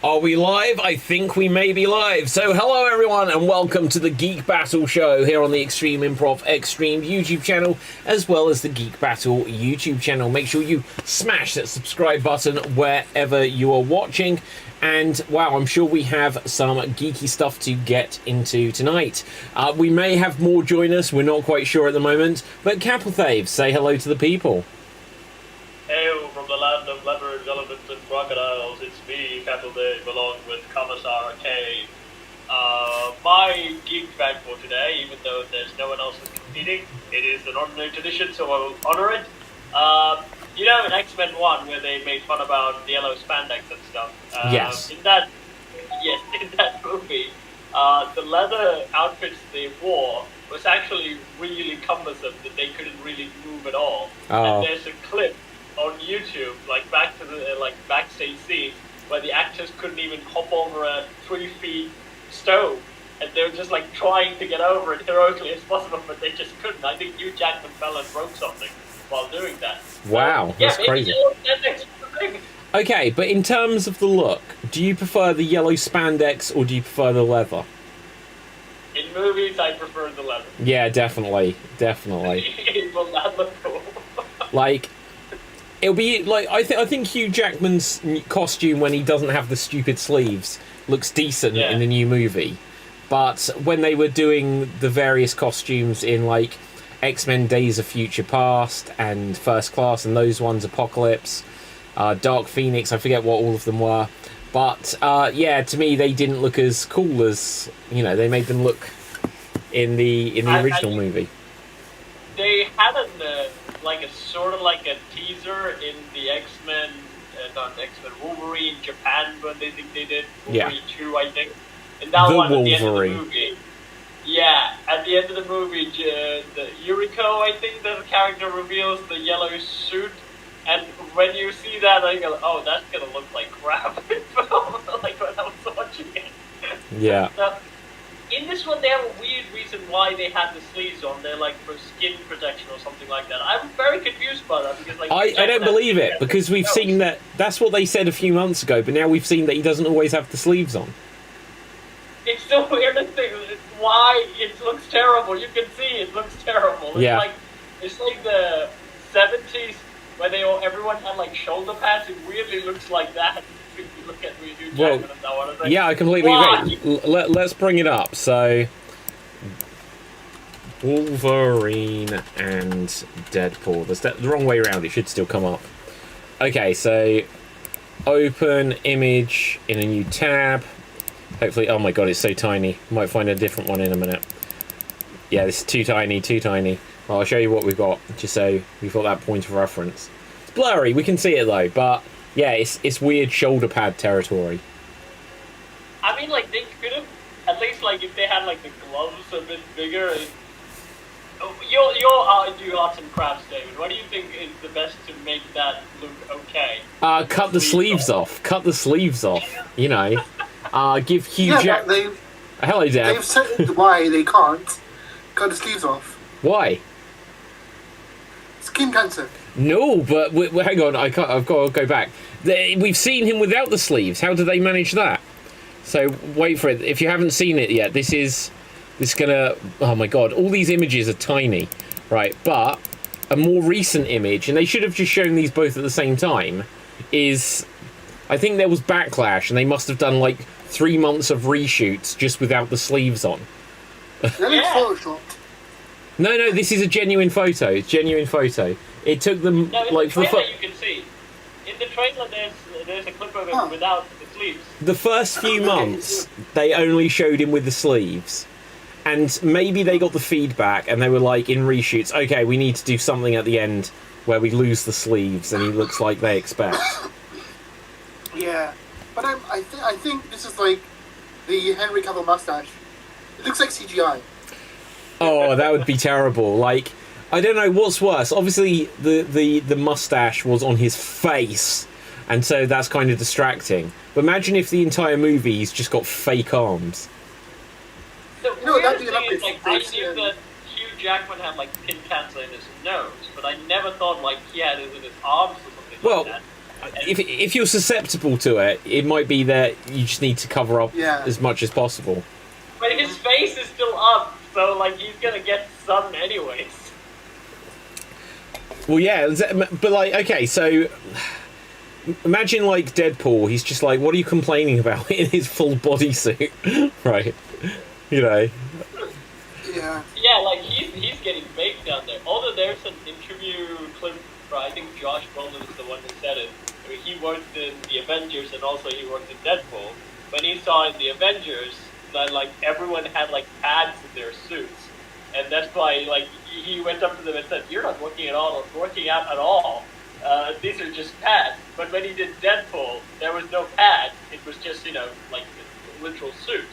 Are we live? I think we may be live. So hello everyone and welcome to the Geek Battle show here on the Extreme Improv Xstreamed YouTube channel as well as the Geek Battle YouTube channel. Make sure you smash that subscribe button wherever you are watching. And wow, I'm sure we have some geeky stuff to get into tonight. We may have more join us, we're not quite sure at the moment. But Capelthave, say hello to the people. Hail from the land of leopards, elephants, and crocodiles. It's me, Capelthave, along with Commissar K. My geek fact for today, even though there's no one else who's competing, it is an honorary tradition, so I will honor it. You know in X-Men 1 where they made fun about the yellow spandex and stuff? Yes. In that movie, the leather outfits they wore was actually really cumbersome, that they couldn't really move at all. Oh. And there's a clip on YouTube, like back to the backstage scene, where the actors couldn't even hop over a 3 feet stove, and they were just like trying to get over it heroically as possible, but they just couldn't. I think Hugh Jackman fell and broke something while doing that. Wow, that's crazy. Okay, but in terms of the look, do you prefer the yellow spandex or do you prefer the leather? In movies, I prefer the leather. Yeah, definitely. It will not look cool. Like, it'll be like I think Hugh Jackman's costume when he doesn't have the stupid sleeves looks decent in the new movie, but when they were doing the various costumes in like X-Men Days of Future Past and First Class and those ones, Apocalypse, Dark Phoenix, I forget what all of them were, but yeah, to me they didn't look as cool as, you know, they made them look in the original movie. They had a sort of like a teaser in the X-Men, not X-Men, Wolverine Japan, when they think they did Wolverine 2, I think. And that one at the end of the movie. Yeah, at the end of the movie, the Yuriko, I think the character reveals the yellow suit, and when you see that, I go, oh, that's gonna look like crap. Like when I was watching it. Yeah. In this one, they have a weird reason why they had the sleeves on. They're like for skin protection or something like that. I'm very confused by that because, like, I don't believe it because we've seen that. That's what they said a few months ago, but now we've seen that he doesn't always have the sleeves on. It's the weirdest thing. It's why it looks terrible. You can see it looks terrible. It's like the 70s where everyone had like shoulder pads. It weirdly looks like that. If you look at Hugh Jackman and that one. Like, yeah, I completely agree. Let's bring it up. So, Wolverine and Deadpool. That's the wrong way around. It should still come up. Okay, so open image in a new tab. Hopefully, oh my god, it's so tiny. Might find a different one in a minute. Yeah, this is too tiny. Well, I'll show you what we've got, just so we've got that point of reference. It's blurry, we can see it though, but yeah, it's weird shoulder pad territory. I mean, like, they could have, at least, like, if they had, like, the gloves a bit bigger. You're do arts and crafts, David. What do you think is the best to make that look okay? Cut the sleeves off. Cut the sleeves off, you know. Give Hugh Jackman... Hello, Deb. They've said why they can't cut the sleeves off. Why? Skin cancer. No, but hang on, I've got to go back. We've seen him without the sleeves. How did they manage that? So, wait for it. If you haven't seen it yet, this is gonna... Oh my god, all these images are tiny. Right, but a more recent image, and they should have just shown these both at the same time, is... I think there was backlash, and they must have done, like, 3 months of reshoots just without the sleeves on. That looks photoshopped. No, this is a genuine photo. It's genuine photo. It took them, like... the trailer, you can see. In the trailer, there's a clip of it without the sleeves. The first few months, they only showed him with the sleeves. And maybe they got the feedback, and they were like, in reshoots, okay, we need to do something at the end where we lose the sleeves, and he looks like they expect. Yeah, but I think this is like the Henry Cavill mustache. It looks like CGI. Oh, that would be terrible. Like, I don't know what's worse. Obviously, the mustache was on his face, and so that's kind of distracting. But imagine if the entire movie's just got fake arms. No, that'd be an upgrade. Like, I knew that Hugh Jackman had like skin cancer in his nose, but I never thought like he had it in his arms or something like that. if you're susceptible to it, it might be that you just need to cover up as much as possible. But his face is still up, so like he's gonna get sun anyways. Well, yeah, but like, okay, so imagine like Deadpool. He's just like, what are you complaining about in his full bodysuit, right? You know. Yeah. Yeah, like he's getting baked down there. Although there's an interview clip where I think Josh Brolin is the one who said it. I mean, he worked in the Avengers and also he worked in Deadpool. When he saw in the Avengers that like everyone had like pads in their suits, and that's why like he went up to them and said, "You're not working out at all. These are just pads." But when he did Deadpool, there was no pad. It was just like a literal suit.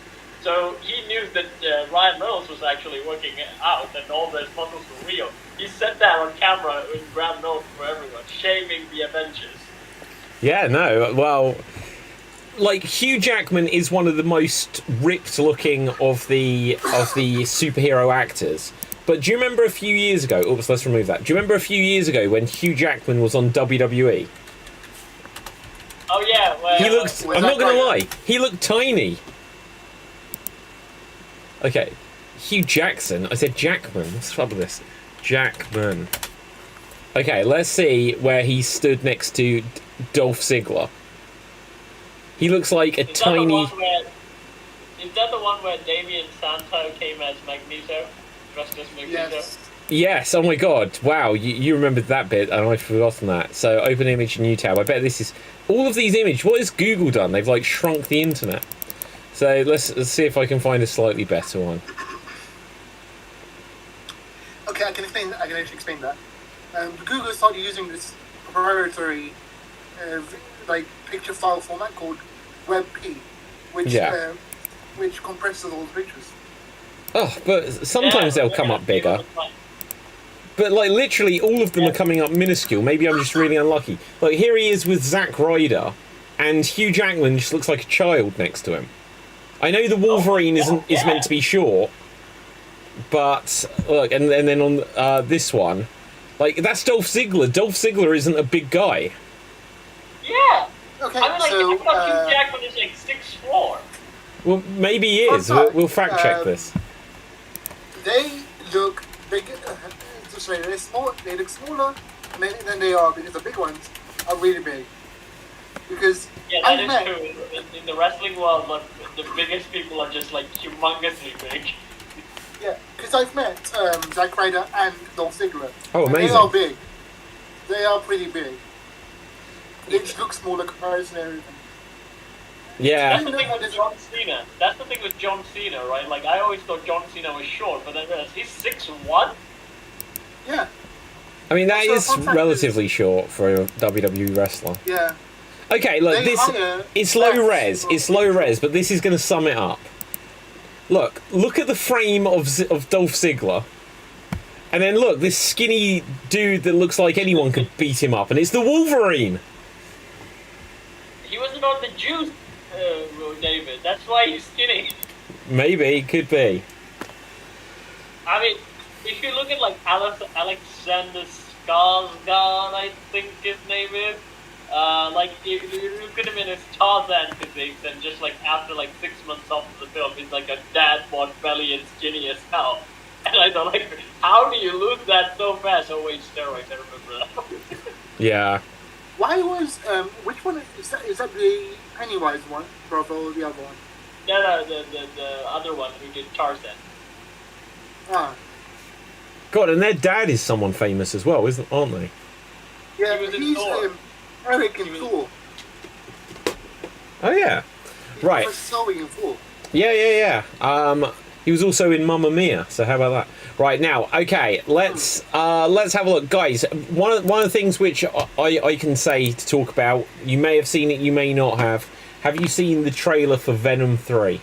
So he knew that Ryan Reynolds was actually working out and all those muscles were real. He said that on camera in ground note for everyone, shaming the Avengers. Yeah, no, well, like Hugh Jackman is one of the most ripped looking of the superhero actors. But do you remember a few years ago? Oops, let's remove that. Do you remember a few years ago when Hugh Jackman was on WWE? Oh yeah, well, he looked. I'm not gonna lie, he looked tiny. Okay, Hugh Jackson. I said Jackman. What's the trouble with this? Jackman. Okay, let's see where he stood next to Dolph Ziggler. He looks like a tiny... Is that the one where Damian Santo came as Magneto? Dressed as Magneto? Yes, oh my god. Wow, you remembered that bit and I've forgotten that. So, open image, new tab. I bet this is... All of these images, what has Google done? They've like shrunk the internet. So, let's see if I can find a slightly better one. Okay, I can actually explain that. Google started using this proprietary like picture file format called WebP, which compresses all the pictures. Oh, but sometimes they'll come up bigger. But like literally all of them are coming up minuscule. Maybe I'm just really unlucky. Like here he is with Zack Ryder, and Hugh Jackman just looks like a child next to him. I know the Wolverine is meant to be short, but look, and then on this one, like that's Dolph Ziggler. Dolph Ziggler isn't a big guy. Yeah. Okay, I mean, like, so I thought Hugh Jackman is like 6'4". Well, maybe he is. We'll fact check this. They look big. Sorry, they're small. They look smaller than they are because the big ones are really big. Because that is true. In the wrestling world, like, the biggest people are just like humongously big. Yeah, because I've met Zack Ryder and Dolph Ziggler. Oh, amazing! They are big. They are pretty big. They just look smaller comparison and everything. Yeah. That's the thing with John Cena. That's the thing with John Cena, right? Like I always thought John Cena was short, but then I realized he's 6'1". Yeah. I mean that is relatively short for a WWE wrestler. Yeah. Okay, look, it's low res, but this is going to sum it up. Look at the frame of Dolph Ziggler, and then look, this skinny dude that looks like anyone could beat him up, and it's the Wolverine. He wasn't on the juice, David. That's why he's skinny. Maybe, could be. I mean, if you look at like Alexander Skarsgård, I think his name is. Like you look at him in his Tarzan physique, and just like after like 6 months off of the film, he's like a dad bod belly and skinny as hell. And I thought, like, how do you lose that so fast? Oh wait, steroids. I remember that. Yeah. Why was which one is that? Is that the Pennywise one, brother, or the other one? No, the other one who did Tarzan. Ah. God, and their dad is someone famous as well, aren't they? Yeah, he's Eric in Thor. Oh yeah, right. In Thor. Yeah. He was also in Mamma Mia. So how about that? Right now, okay, let's have a look, guys. One of the things which I can say to talk about. You may have seen it, you may not have. Have you seen the trailer for Venom 3?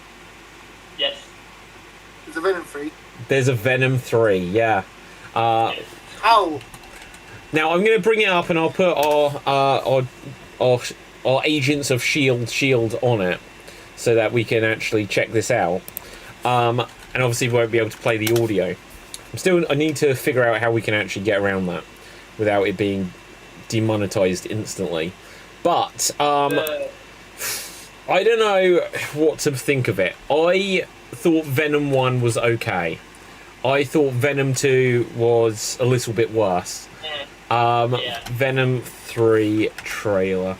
Yes. There's a Venom 3. There's a Venom 3. Yeah. How? Now I'm going to bring it up, and I'll put our agents of Shield on it, so that we can actually check this out. And obviously we won't be able to play the audio. I need to figure out how we can actually get around that without it being demonetized instantly. But I don't know what to think of it. I thought Venom 1 was okay. I thought Venom 2 was a little bit worse. Venom 3 trailer.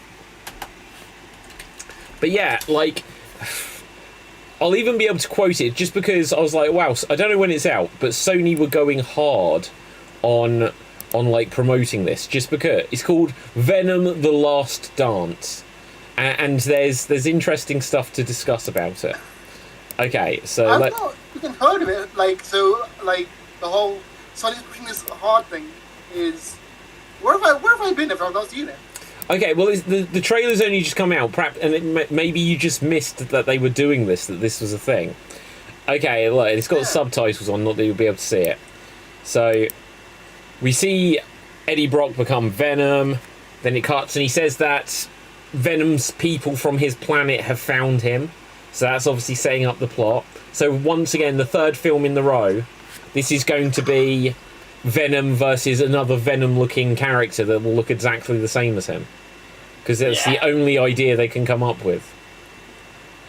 But yeah, like, I'll even be able to quote it just because I was like, wow, I don't know when it's out, but Sony were going hard on like promoting this, just because it's called Venom: The Last Dance, and there's interesting stuff to discuss about it. Okay, so I've not even heard of it. Like the whole Sony's pushing this hard thing is where have I been if I've not seen it? Okay, well, the trailer's only just come out, perhaps, and maybe you just missed that they were doing this, that this was a thing. Okay, look, it's got subtitles on, not that you'll be able to see it. So, we see Eddie Brock become Venom, then it cuts, and he says that Venom's people from his planet have found him. So that's obviously setting up the plot. So once again, the third film in the row, this is going to be Venom versus another Venom-looking character that will look exactly the same as him. Because that's the only idea they can come up with.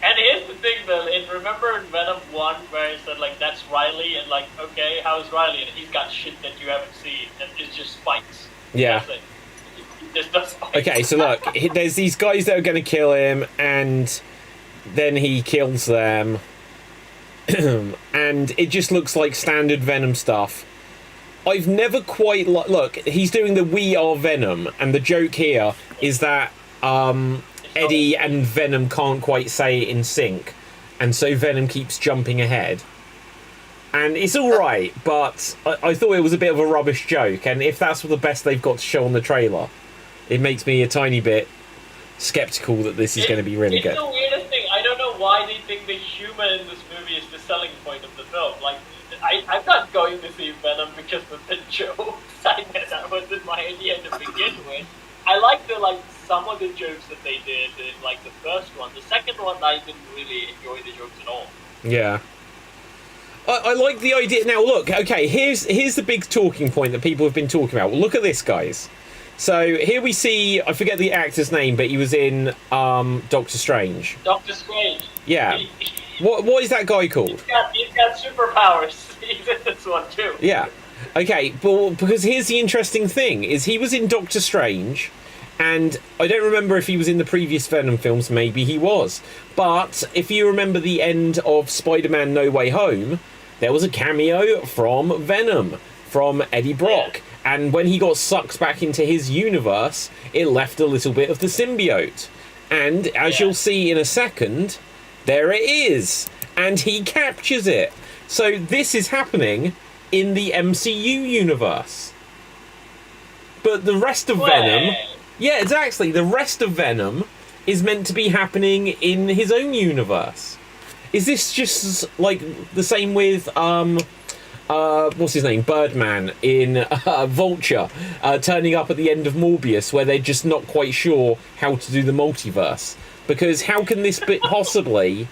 And here's the thing, Bill. Remember in Venom 1 where he said, like, that's Riley, and like, okay, how's Riley? And he's got shit that you haven't seen, and it's just spikes. Yeah. That's it. He just does spikes. Okay, so look, there's these guys that are going to kill him, and then he kills them. And it just looks like standard Venom stuff. I've never quite... Look, he's doing the We Are Venom, and the joke here is that Eddie and Venom can't quite say it in sync, and so Venom keeps jumping ahead. And it's alright, but I thought it was a bit of a rubbish joke, and if that's the best they've got to show on the trailer, it makes me a tiny bit sceptical that this is going to be really good. It's the weirdest thing. I don't know why they think the humor in this movie is the selling point of the film. Like, I'm not going to see Venom because of the jokes. That wasn't my idea to begin with. I like some of the jokes that they did in like the first one. The second one, I didn't really enjoy the jokes at all. Yeah. I like the idea. Now look, okay, here's the big talking point that people have been talking about. Well, look at this, guys. So here we see, I forget the actor's name, but he was in Doctor Strange. Doctor Strange. Yeah. What is that guy called? He's got superpowers. He's in this one too. Yeah. Okay, but because here's the interesting thing, is he was in Doctor Strange, and I don't remember if he was in the previous Venom films, maybe he was. But if you remember the end of Spider-Man No Way Home, there was a cameo from Venom, from Eddie Brock. Yeah. And when he got sucked back into his universe, it left a little bit of the symbiote. And as you'll see in a second, there it is. And he captures it. So this is happening in the MCU universe. But the rest of Venom... Yeah, exactly. The rest of Venom is meant to be happening in his own universe. Is this just like the same with... what's his name? Birdman in Vulture, turning up at the end of Morbius, where they're just not quite sure how to do the multiverse. Because how can this be possibly...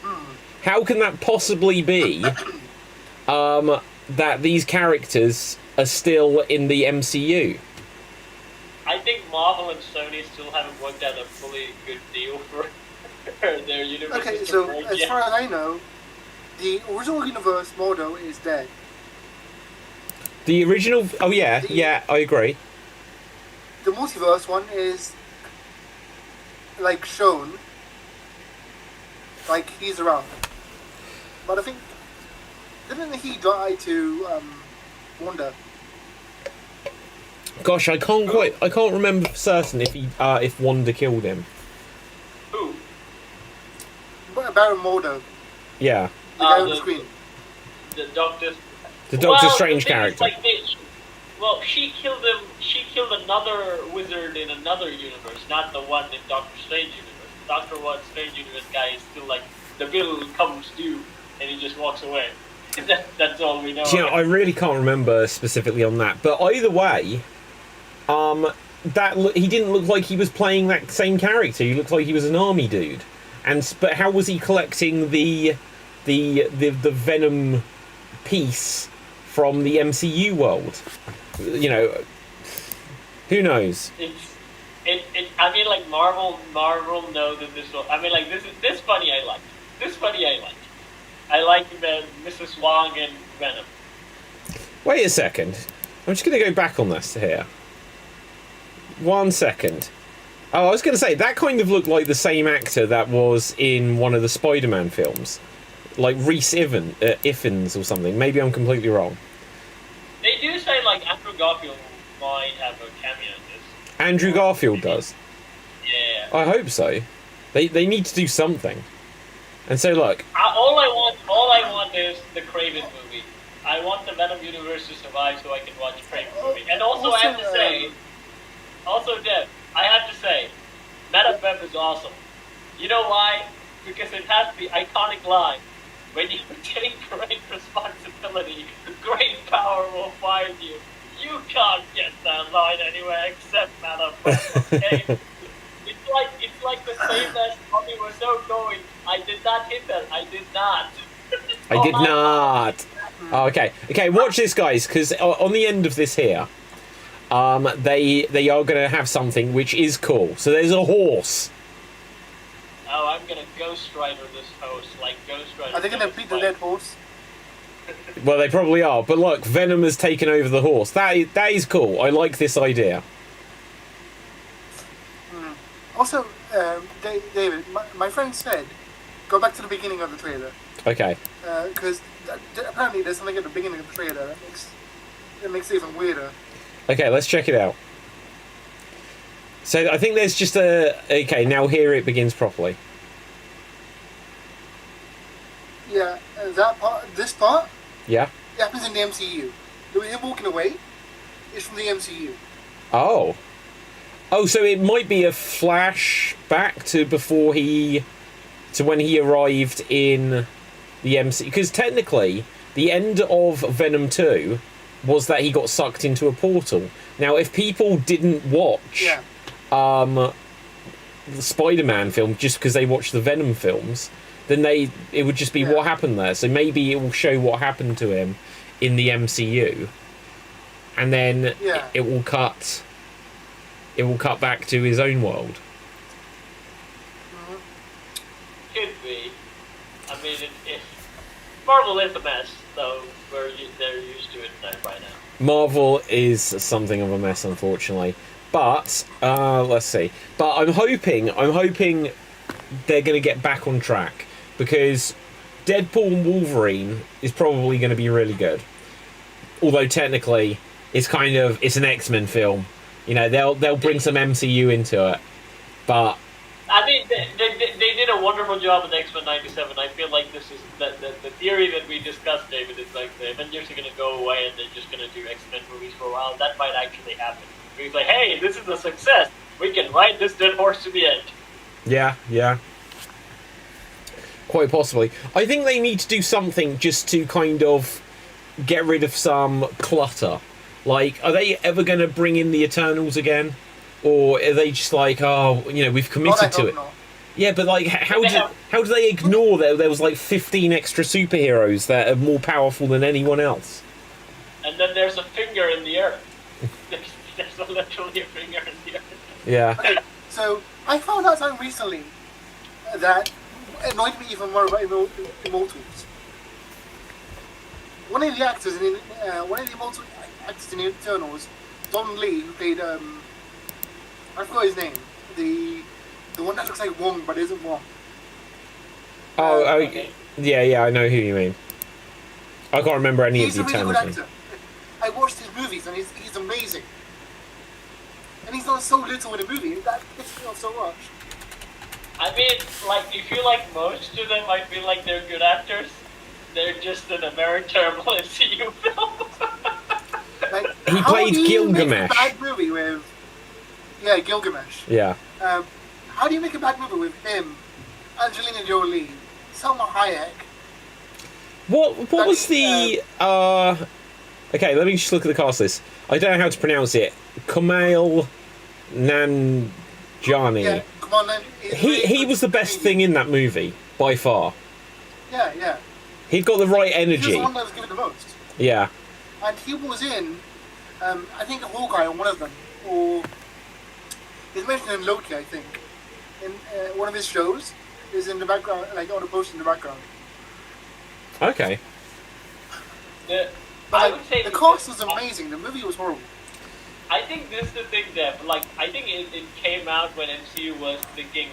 How can that possibly be that these characters are still in the MCU? I think Marvel and Sony still haven't worked out a fully good deal for their universe. Okay, so as far as I know, the original universe Mordo is dead. The original... Oh, yeah, yeah, I agree. The multiverse one is, like, shown. Like, he's around. But I think... Didn't he die to, Wanda? Gosh, I can't remember for certain if Wanda killed him. Who? Baron Mordo. Yeah. The guy on the screen. The Doctor... The Doctor Strange character. Like she killed him. She killed another wizard in another universe, not the one in Doctor Strange universe. Doctor Strange universe guy is still like the bill comes due, and he just walks away. That's all we know. I really can't remember specifically on that, but either way, he didn't look like he was playing that same character. He looked like he was an army dude, but how was he collecting the Venom piece from the MCU world? You know, who knows? I mean, like Marvel know that this will. I mean, like this funny I like. This funny I like. I like the Mrs. Wong and Venom. Wait a second. I'm just going to go back on this here. 1 second. Oh, I was going to say, that kind of looked like the same actor that was in one of the Spider-Man films. Like Rhys Ifans or something. Maybe I'm completely wrong. They do say, like, Andrew Garfield might have a cameo in this. Andrew Garfield does? Yeah. I hope so. They need to do something. And so, look... All I want is the Kraven movie. I want the Venom universe to survive so I can watch Kraven movie. And also I have to say... Also, Deb, I have to say, Meta Web is awesome. You know why? Because it has the iconic line, when you take great responsibility, great power will find you. You can't get that line anywhere except Meta Web, okay? It's like the same as Tommy was so going, I did not hit that, I did not. I did not. Oh, okay, watch this, guys, because on the end of this here, they are going to have something which is cool. So there's a horse. Oh, I'm going to Ghost Rider this host, like Ghost Rider. Are they going to beat the dead horse? Well, they probably are. But look, Venom has taken over the horse. That is cool. I like this idea. Also, David, my friend said, go back to the beginning of the trailer. Okay. Because apparently there's something at the beginning of the trailer that makes it even weirder. Okay, let's check it out. So I think there's just a... Okay, now here it begins properly. Yeah, that part, this part, Yeah? it happens in the MCU. Him walking away is from the MCU. Oh. Oh, so it might be a flashback to before he... to when he arrived in the MCU. Because technically, the end of Venom 2... was that he got sucked into a portal. Now, if people didn't watch the Spider-Man film just because they watched the Venom films, then it would just be what happened there. So maybe it will show what happened to him in the MCU, and then it will cut back to his own world. Could be. I mean, if Marvel is a mess, though. They're used to it by now. Marvel is something of a mess, unfortunately. But let's see. But I'm hoping they're going to get back on track, because Deadpool and Wolverine is probably going to be really good. Although technically, it's an X-Men film. You know, they'll bring some MCU into it, but. I mean, they did a wonderful job with X-Men 97. I feel like this is the theory that we discussed, David, is like the Avengers are going to go away and they're just going to do X-Men movies for a while. That might actually happen. He's like, hey, this is a success. We can ride this dead horse to the end. Yeah. Quite possibly. I think they need to do something just to kind of get rid of some clutter. Like, are they ever going to bring in the Eternals again? Or are they just like, oh, you know, we've committed to it? Not. Yeah, but like, how do they ignore that there was like 15 extra superheroes that are more powerful than anyone else? And then there's a finger in the earth. There's literally a finger in the earth. Yeah. Okay, so I found out something recently that annoyed me even more about Immortals. One of the actors in Eternals, Don Lee, who played I forgot his name. The one that looks like Wong but isn't Wong. Okay. Yeah, I know who you mean. I can't remember any of the Eternals. He's a really good actor. I watched his movies and he's amazing. And he's done so little in a movie. That pisses me off so much. I mean, like, if you like most of them, I feel like they're good actors. They're just in a very terrible MCU film. Like, he played Gilgamesh. Make a bad movie with... Yeah, Gilgamesh. Yeah. How do you make a bad movie with him, Angelina Jolie, Salma Hayek? What was the... Okay, let me just look at the cast list. I don't know how to pronounce it. Kumail Nanjiani. Yeah, He was the best thing in that movie, by far. Yeah. He'd got the right energy. He was the one that was given the most. Yeah. And he was in, I think, Hawkeye on one of them, or It's mentioned in Loki, I think. In one of his shows, is in the background, like on a post in the background. Okay. But I would say the cast was amazing. The movie was horrible. I think this is the thing that, I think it came out when MCU was thinking,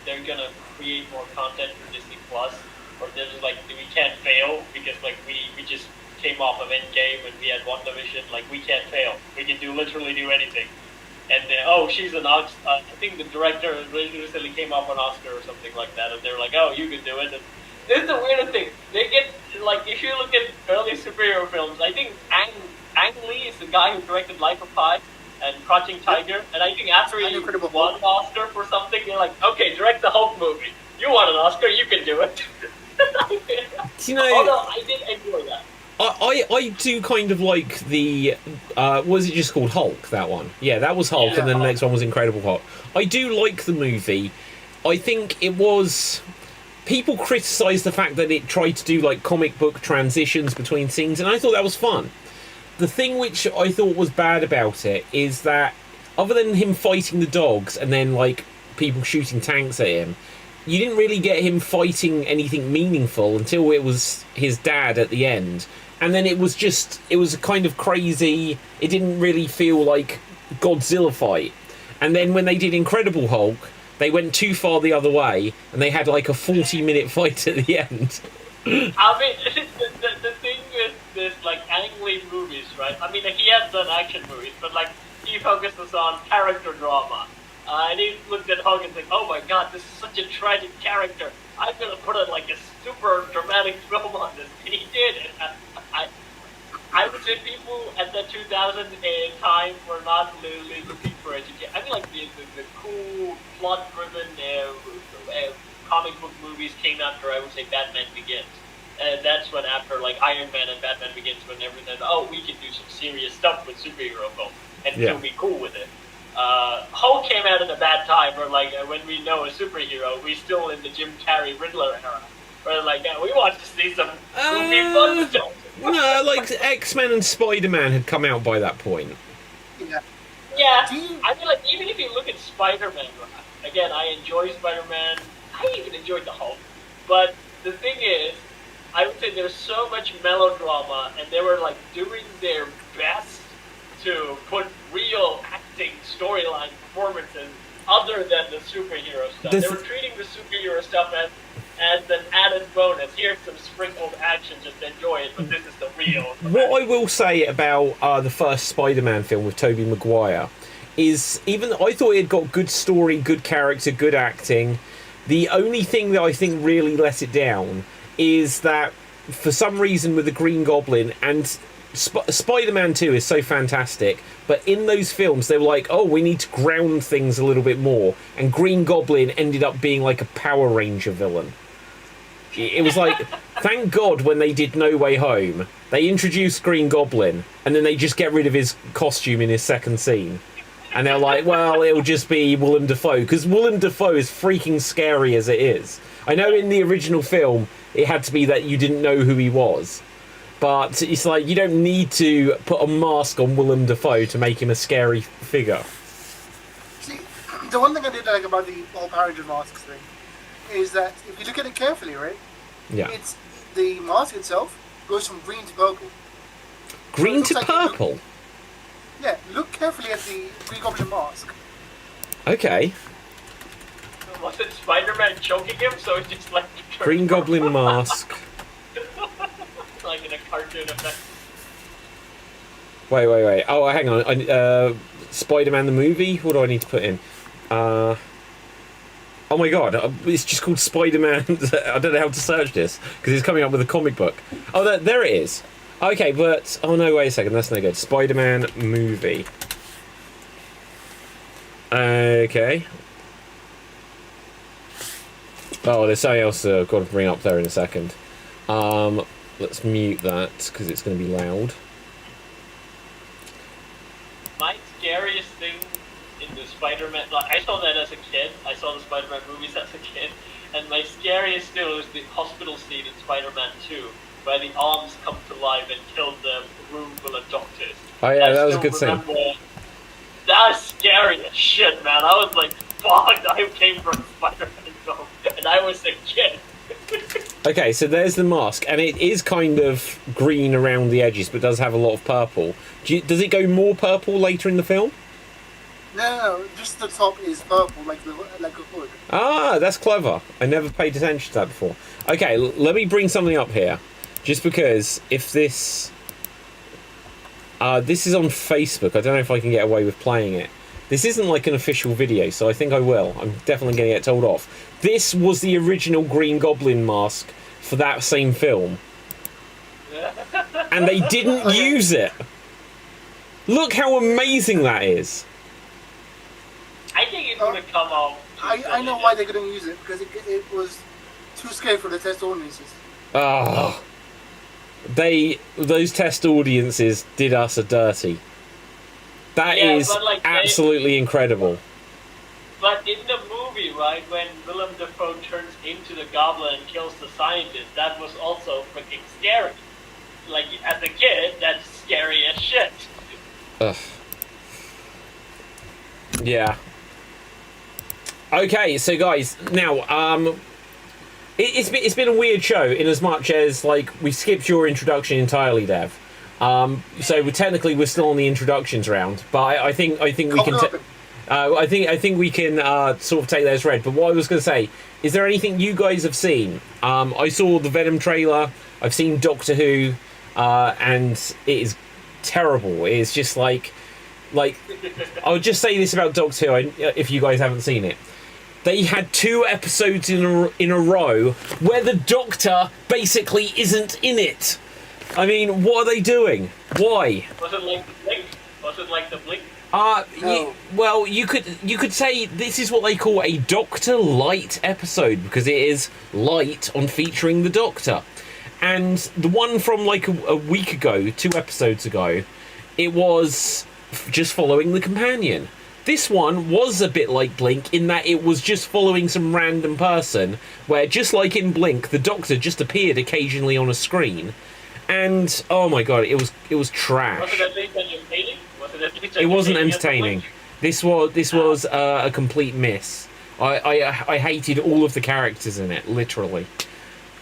they're gonna create more content for Disney Plus, or they're just we can't fail, because, we just came off of Endgame and we had WandaVision, we can't fail. We can literally do anything. And then, she's an Oscar. I think the director recently came off an Oscar or something like that, and they're like, oh, you can do it. And this is the weirdest thing. They get, if you look at early superhero films, I think Ang Lee is the guy who directed Life of Pi and Crouching Tiger, and I think after he won an Oscar for something, they're like, okay, direct the Hulk movie. You want an Oscar, you can do it. Although I did enjoy that. I do kind of like the was it just called Hulk, that one? Yeah, that was Hulk, and then the next one was Incredible Hulk. I do like the movie. I think it was, people criticised the fact that it tried to do comic book transitions between scenes, and I thought that was fun. The thing which I thought was bad about it is that other than him fighting the dogs and then people shooting tanks at him, you didn't really get him fighting anything meaningful until it was his dad at the end. And then it was kind of crazy. It didn't really feel like Godzilla fight. And then when they did Incredible Hulk, they went too far the other way, and they had a 40-minute fight at the end. I mean, the thing with this, Ang Lee movies, right? I mean, he has done action movies, but, he focuses on character drama. And he looked at Hulk and said, oh my god, this is such a tragic character. I'm gonna put a super dramatic film on this. And he did. And I would say people at that 2000 time were not really looking for education. I mean, the cool, plot-driven comic book movies came after, I would say, Batman Begins. And that's when, after Iron Man and Batman Begins, when everyone said, we can do some serious stuff with superhero films and still be cool with it. Hulk came out at a bad time, where when we know a superhero, we're still in the Jim Carrey Riddler era. Where we want to see some goofy fun stuff. No, X-Men and Spider-Man had come out by that point. Yeah. I mean, even if you look at Spider-Man, again, I enjoy Spider-Man. I even enjoyed the Hulk. But the thing is, I would say there's so much melodrama, and they were doing their best to put real acting, storyline, performances other than the superhero stuff. They were treating the superhero stuff as an added bonus. Here's some sprinkled action, just enjoy it, but this is the real. What I will say about the first Spider-Man film with Tobey Maguire is, even I thought it got good story, good character, good acting. The only thing that I think really let it down is that, for some reason, with the Green Goblin, and Spider-Man 2 is so fantastic, but in those films they were we need to ground things a little bit more, and Green Goblin ended up being a Power Ranger villain. It was thank God when they did No Way Home, they introduced Green Goblin, and then they just get rid of his costume in his second scene. And they're well, it'll just be Willem Dafoe, because Willem Dafoe is freaking scary as it is. I know in the original film it had to be that you didn't know who he was, but it's you don't need to put a mask on Willem Dafoe to make him a scary figure. See, the one thing I did like about the whole Power Ranger masks thing is that if you look at it carefully, right? Yeah. It's the mask itself goes from green to purple. Green to purple? Look carefully at the Green Goblin mask. Okay. Was it Spider-Man choking him? So it's just Green Goblin mask. In a cartoon effect. Wait. Oh, hang on. Spider-Man the movie? What do I need to put in? Oh my god, it's just called Spider-Man. I don't know how to search this, because it's coming up with a comic book. Oh, there it is. Okay, but... Oh no, wait a second, that's no good. Spider-Man movie. Okay. Oh, there's something else I've got to bring up there in a second. Let's mute that, because it's going to be loud. My scariest thing in the Spider-Man... I saw that as a kid. I saw the Spider-Man movies as a kid. And my scariest still is the hospital scene in Spider-Man 2, where the arms come to life and kill the room full of doctors. Oh yeah, that was a good scene. That was scary as shit, man. I was like, fuck, I came from Spider-Man film, and I was a kid. Okay, so there's the mask, and it is kind of green around the edges, but does have a lot of purple. Does it go more purple later in the film? No, just the top is purple, like a hood. Ah, that's clever. I never paid attention to that before. Okay, let me bring something up here, just because if this... this is on Facebook. I don't know if I can get away with playing it. This isn't like an official video, so I think I will. I'm definitely going to get told off. This was the original Green Goblin mask for that same film. And they didn't use it. Look how amazing that is. I think it would have come out. I know why they couldn't use it, because it was too scary for the test audiences. Oh. Those test audiences did us a dirty. That is like absolutely incredible. But in the movie, right, when Willem Dafoe turns into the Goblin and kills the scientist, that was also freaking scary. Like, as a kid, that's scary as shit. Ugh. Yeah. Okay, so guys, now, it's been a weird show in as much as, like, we skipped your introduction entirely, Dev. So we're still on the introductions round, but I think we can. I think we can sort of take that as read. But what I was going to say is, there anything you guys have seen? I saw the Venom trailer. I've seen Doctor Who, and it is terrible. It is just like I'll just say this about Doctor Who. If you guys haven't seen it, they had 2 episodes in a row where the Doctor basically isn't in it. I mean, what are they doing? Why? Was it like the Blink? Was it like the Blink? No. You could say this is what they call a Doctor Light episode, because it is light on featuring the Doctor. And the one from like a week ago, 2 episodes ago, it was just following the companion. This one was a bit like Blink in that it was just following some random person, where just like in Blink, the Doctor just appeared occasionally on a screen. And oh my god, it was trash. Was it at least entertaining? It wasn't entertaining. This was a complete miss. I hated all of the characters in it, literally.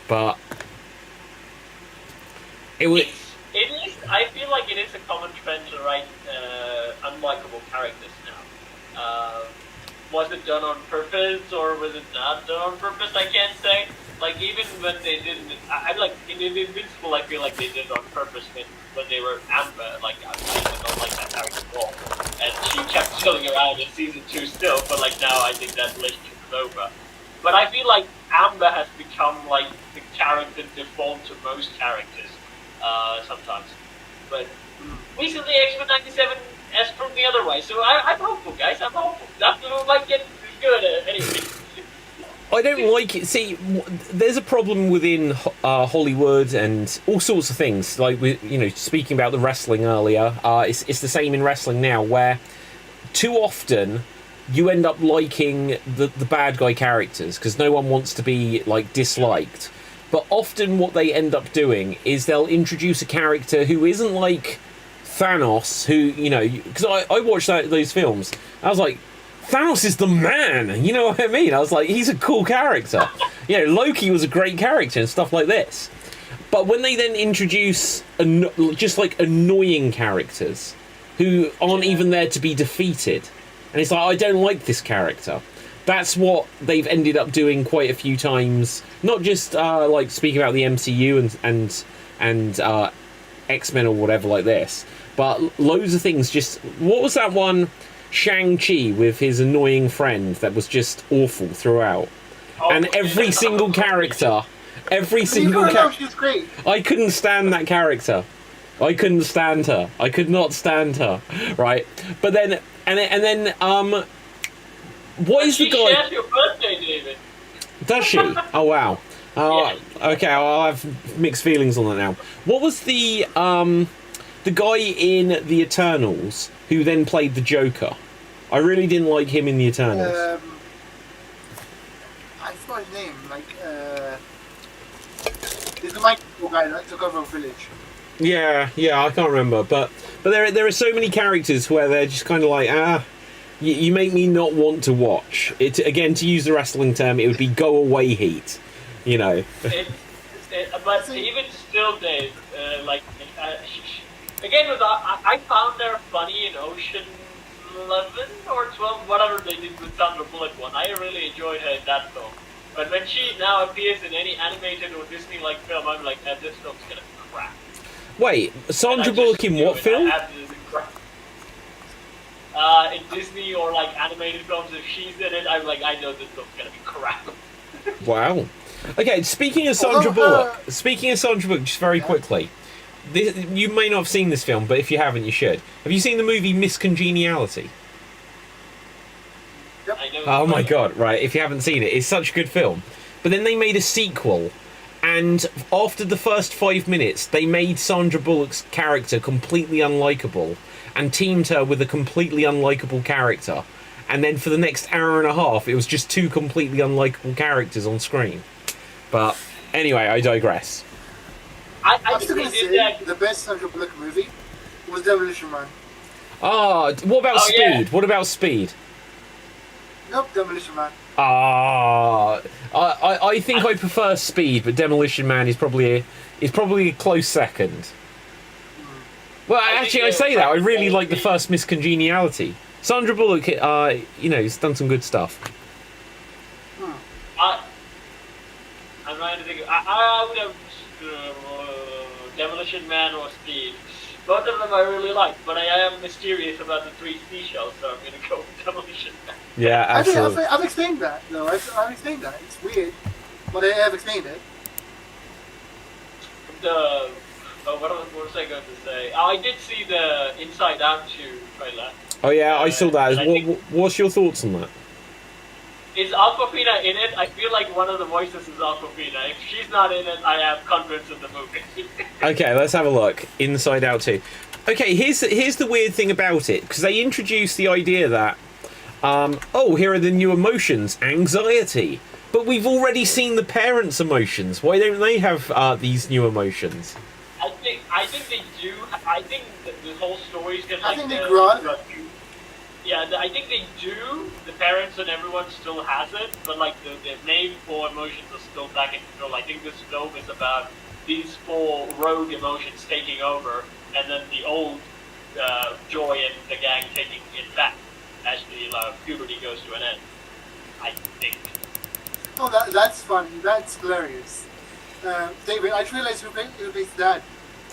But it was. It is. I feel like it is a common trend to write unlikable characters now. Was it done on purpose or was it not done on purpose? I can't say. Like, even when they didn't, I like in Invincible, I feel like they did it on purpose when they were Amber. Like, I don't like that character at all, and she kept chilling around in season 2 still. But like now, I think that relationship is over. But I feel like Amber has become like the character default to most characters sometimes. But recently, X-Men '97 has proved the other way. So I'm hopeful, guys. I'm hopeful. That might get good anyway. I don't like it. See, there's a problem within Hollywood and all sorts of things. Like, speaking about the wrestling earlier, it's the same in wrestling now, where too often you end up liking the bad guy characters because no one wants to be like disliked. But often what they end up doing is they'll introduce a character who isn't like Thanos, who, because I watched those films, I was like, Thanos is the man, you know what I mean? I was like, he's a cool character. Loki was a great character and stuff like this. But when they then introduce just like annoying characters who aren't even there to be defeated, and it's like, I don't like this character. That's what they've ended up doing quite a few times. Not just like speaking about the MCU and X-Men or whatever like this, but loads of things. Just what was that one? Shang-Chi with his annoying friend that was just awful throughout. And every single character, She's great. I couldn't stand that character. I couldn't stand her. I could not stand her. Right? But then, and then, what is the guy? She shares your birthday, David. Does she? Oh wow. Yeah. Okay, I'll have mixed feelings on that now. What was the guy in the Eternals who then played the Joker? I really didn't like him in the Eternals. I forgot his name. He's the Michael guy that took over a village. Yeah, I can't remember, but But there are so many characters where they're just kind of like, you make me not want to watch. It again, to use the wrestling term, it would be go away heat, you know. But even still, Dave, again, I found her funny in Ocean 11 or 12, whatever they did with Sandra Bullock one. I really enjoyed her in that film. But when she now appears in any animated or Disney-like film, I'm like, this film's gonna be crap. Wait, Sandra Bullock in what film? In Disney or like animated films, if she's in it, I'm like, I know this film's gonna be crap. Wow. Okay, speaking of Sandra Bullock, just very quickly, you may not have seen this film, but if you haven't, you should. Have you seen the movie Miss Congeniality? Yep. Oh my god, right, if you haven't seen it, it's such a good film. But then they made a sequel, and after the first 5 minutes, they made Sandra Bullock's character completely unlikable, and teamed her with a completely unlikable character. And then for the next hour and a half, it was just two completely unlikable characters on screen. But anyway, I digress. I'm still going to say the best Sandra Bullock movie was Demolition Man. Ah, what about Speed? Yeah. What about Speed? Nope, Demolition Man. I think I prefer Speed, but Demolition Man is probably a close second. Well, actually, I say that I really like the first Miss Congeniality. Sandra Bullock, has done some good stuff. I'm trying to think. I would have Demolition Man or Speed. Both of them I really like, but I am mysterious about the 3 seashells, so I'm going to go with Demolition Man. Yeah, absolutely. I've explained that. No, I've explained that. It's weird, but I have explained it. What was I going to say? I did see the Inside Out 2 trailer. Oh yeah, I saw that. What's your thoughts on that? Is Aquafina in it? I feel like one of the voices is Aquafina. If she's not in it, I have confidence in the movie. Okay, let's have a look. Inside Out 2. Okay, here's the weird thing about it, because they introduced the idea that, here are the new emotions, anxiety. But we've already seen the parents' emotions. Why don't they have these new emotions? I think they do. I think the whole story's gonna. I think they grew up. Yeah, I think they do. The parents and everyone still has it, but like the main 4 emotions are still back in control. I think this film is about these 4 rogue emotions taking over, and then the old Joy and the gang taking it back as the puberty goes to an end. I think. Oh, that's funny. That's hilarious. David, I just realized who plays Dad.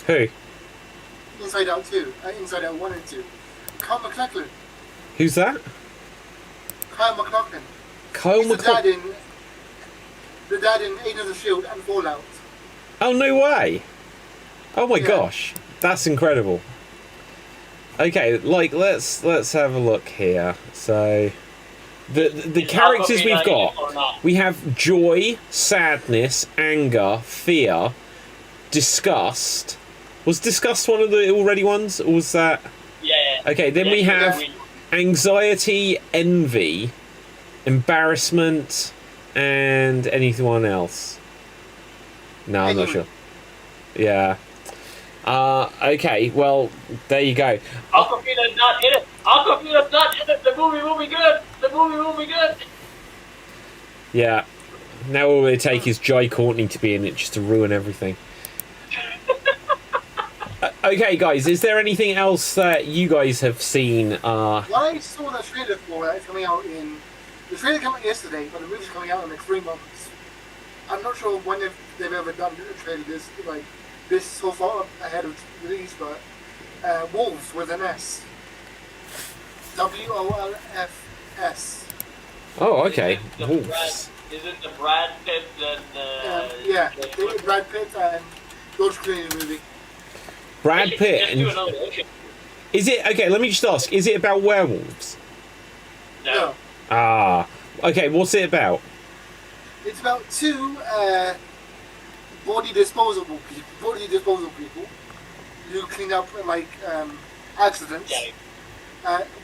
Who? Inside Out 2. Inside Out 1 and 2. Kyle MacLachlan. Who's that? Kyle MacLachlan. Kyle MacLachlan. The dad in Agents of S.H.I.E.L.D. and Fallout. Oh, no way. Oh my gosh. That's incredible. Okay, let's have a look here. So the characters we've got, we have joy, sadness, anger, fear, disgust. Was disgust one of the already ones, or was that? Yeah. Okay, then we have anxiety, envy, embarrassment, and anyone else. No, I'm not sure. Yeah. Okay, well, there you go. Aquafina's not in it. Aquafina's not in it. The movie will be good. The movie will be good. Yeah. Now all it take is Jai Courtney to be in it just to ruin everything. Okay, guys, is there anything else that you guys have seen? Well, I saw the trailer for that. It's coming out in... The trailer came out yesterday, but the movie's coming out in like 3 months. I'm not sure when they've ever done a trailer this so far ahead of release, but Wolves with an S. WOLFS. Oh, okay. Wolves. Is it the Brad Pitt and... yeah, Brad Pitt and George Clooney movie. Brad Pitt and... Is it... Okay, let me just ask. Is it about werewolves? No. Ah. Okay, what's it about? It's about 2 body disposable people who clean up like accidents,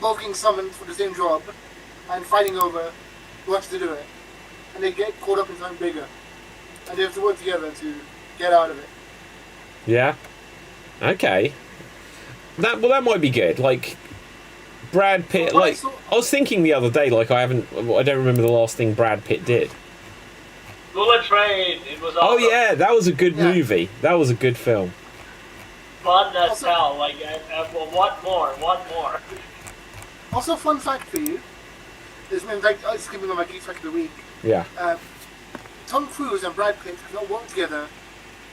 both getting summoned for the same job and fighting over who has to do it, and they get caught up in something bigger, and they have to work together to get out of it. Yeah. Okay. That might be good. Like Brad Pitt. Like I was thinking the other day. Like I don't remember the last thing Brad Pitt did. Bullet Train. It was. Awesome. Oh yeah, that was a good movie. That was a good film. Fun as hell. Like what more? What more? Also, fun fact for you. In fact, it's giving them my Geek Fact of the Week. Yeah. Tom Cruise and Brad Pitt have not worked together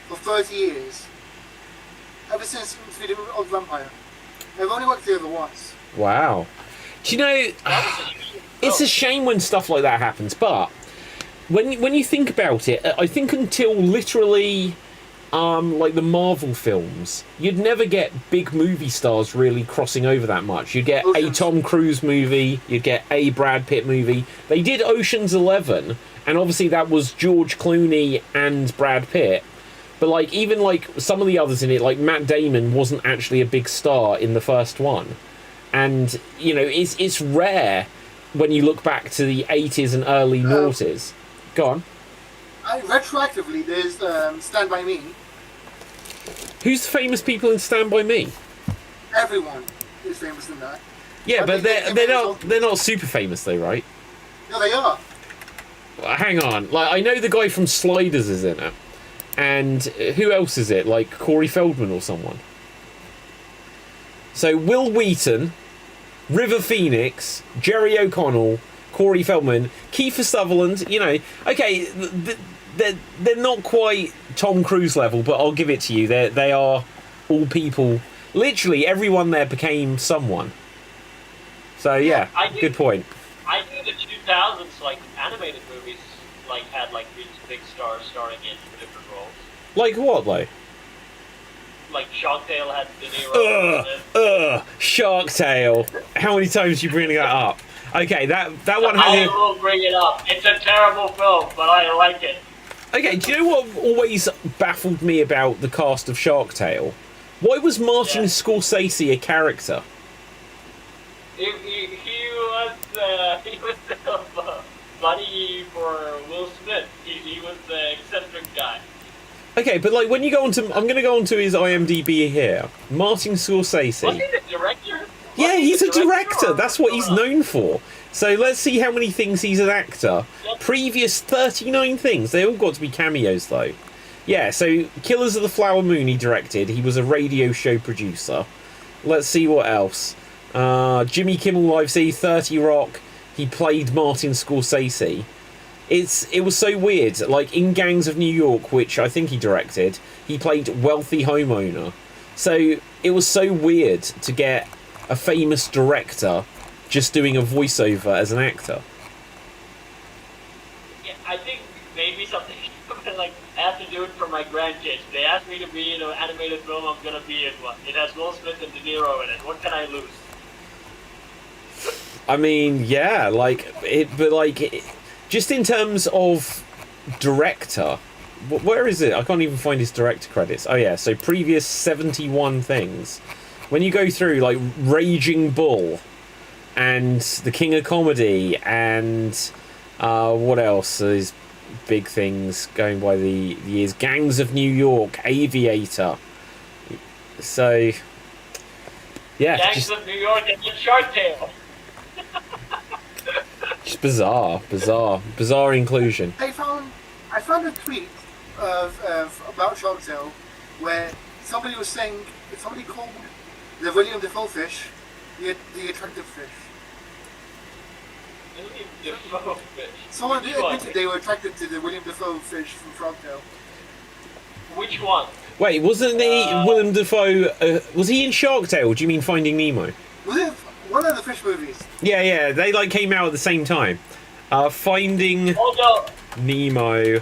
for 30 years. Ever since we did Old Vampire. They've only worked together once. Wow. Do you know, it's a shame when stuff like that happens, but when you think about it, I think until literally like the Marvel films, you'd never get big movie stars really crossing over that much. You'd get a Tom Cruise movie, you'd get a Brad Pitt movie. They did Ocean's 11, and obviously that was George Clooney and Brad Pitt. But like even like some of the others in it, like Matt Damon wasn't actually a big star in the first one. And you know, it's rare when you look back to the 80s and early noughties. Go on. Retroactively, there's Stand By Me. Who's the famous people in Stand By Me? Everyone is famous in that. Yeah, but they're not super famous though, right? No, they are. Well, hang on, like I know the guy from Sliders is in it, and who else is it? Like Corey Feldman or someone. So Will Wheaton, River Phoenix, Jerry O'Connell, Corey Feldman, Kiefer Sutherland. You know, okay. They're not quite Tom Cruise level, but I'll give it to you. They are all people. Literally, everyone there became someone. So yeah, good point. I think the 2000s, like animated movies, like had like these big stars starring in different roles. Like what though? Like Shark Tale had De Niro. Shark Tale. How many times are you bringing that up? Okay, that one has. I will bring it up. It's a terrible film, but I like it. Okay, do you know what always baffled me about the cast of Shark Tale? Why was Martin Scorsese a character? He was buddy for Will Smith. He was the eccentric guy. Okay, but like when you go onto, I'm going to go onto his IMDb here. Martin Scorsese. Was he the director? Yeah, he's a director. That's what he's known for. So let's see how many things he's an actor. Yep. Previous 39 things. They all got to be cameos, though. Yeah, so Killers of the Flower Moon he directed. He was a radio show producer. Let's see what else. Jimmy Kimmel Live C, 30 Rock. He played Martin Scorsese. It was so weird. Like, in Gangs of New York, which I think he directed, he played wealthy homeowner. So it was so weird to get a famous director just doing a voiceover as an actor. Yeah, I think maybe something like I have to do it for my grandkids. They asked me to be in an animated film. I'm gonna be in one. It has Will Smith and De Niro in it. What can I lose? I mean, yeah, like it, but like just in terms of director, where is it? I can't even find his director credits. Oh yeah, so previous 71 things. When you go through like Raging Bull and The King of Comedy and what else? There's big things going by the years. Gangs of New York, Aviator. So yeah, Gangs of New York and Shark Tale. Just bizarre inclusion. I found a tweet about Shark Tale where somebody was saying somebody called the William Dafoe fish the attractive fish. William Dafoe fish. Someone admitted they were attracted to the William Dafoe fish from Shark Tale. Which one? Wait, wasn't William Dafoe? Was he in Shark Tale? Do you mean Finding Nemo? Was it one of the fish movies? Yeah, they like came out at the same time. Finding Nemo,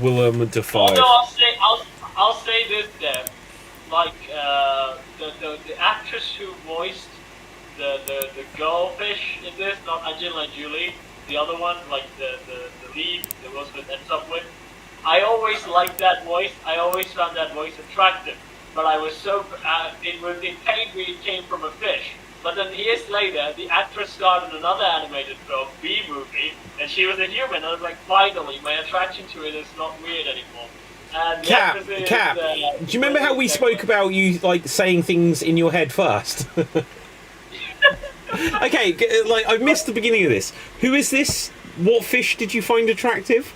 Willem Dafoe. I'll say this then. Like the actress who voiced the girlfish in this, not Angelina Jolie, the other one, like the lead that Will Smith ends up with. I always liked that voice. I always found that voice attractive. But I was so it pained me it came from a fish. But then years later, the actress starred in another animated film, B movie, and she was a human. I was like, finally, my attraction to it is not weird anymore. Cap, do you remember how we spoke about you like saying things in your head first? Okay, like I missed the beginning of this. Who is this? What fish did you find attractive?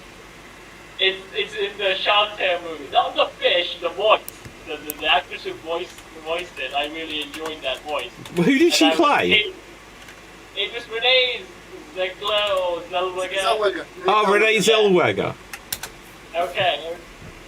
It's in the Shark Tale movie. Not the fish, the voice. The actress who voiced it. I really enjoyed that voice. Well, who did she play? It was Renee Zellweger. Oh, Renee Zellweger. Okay.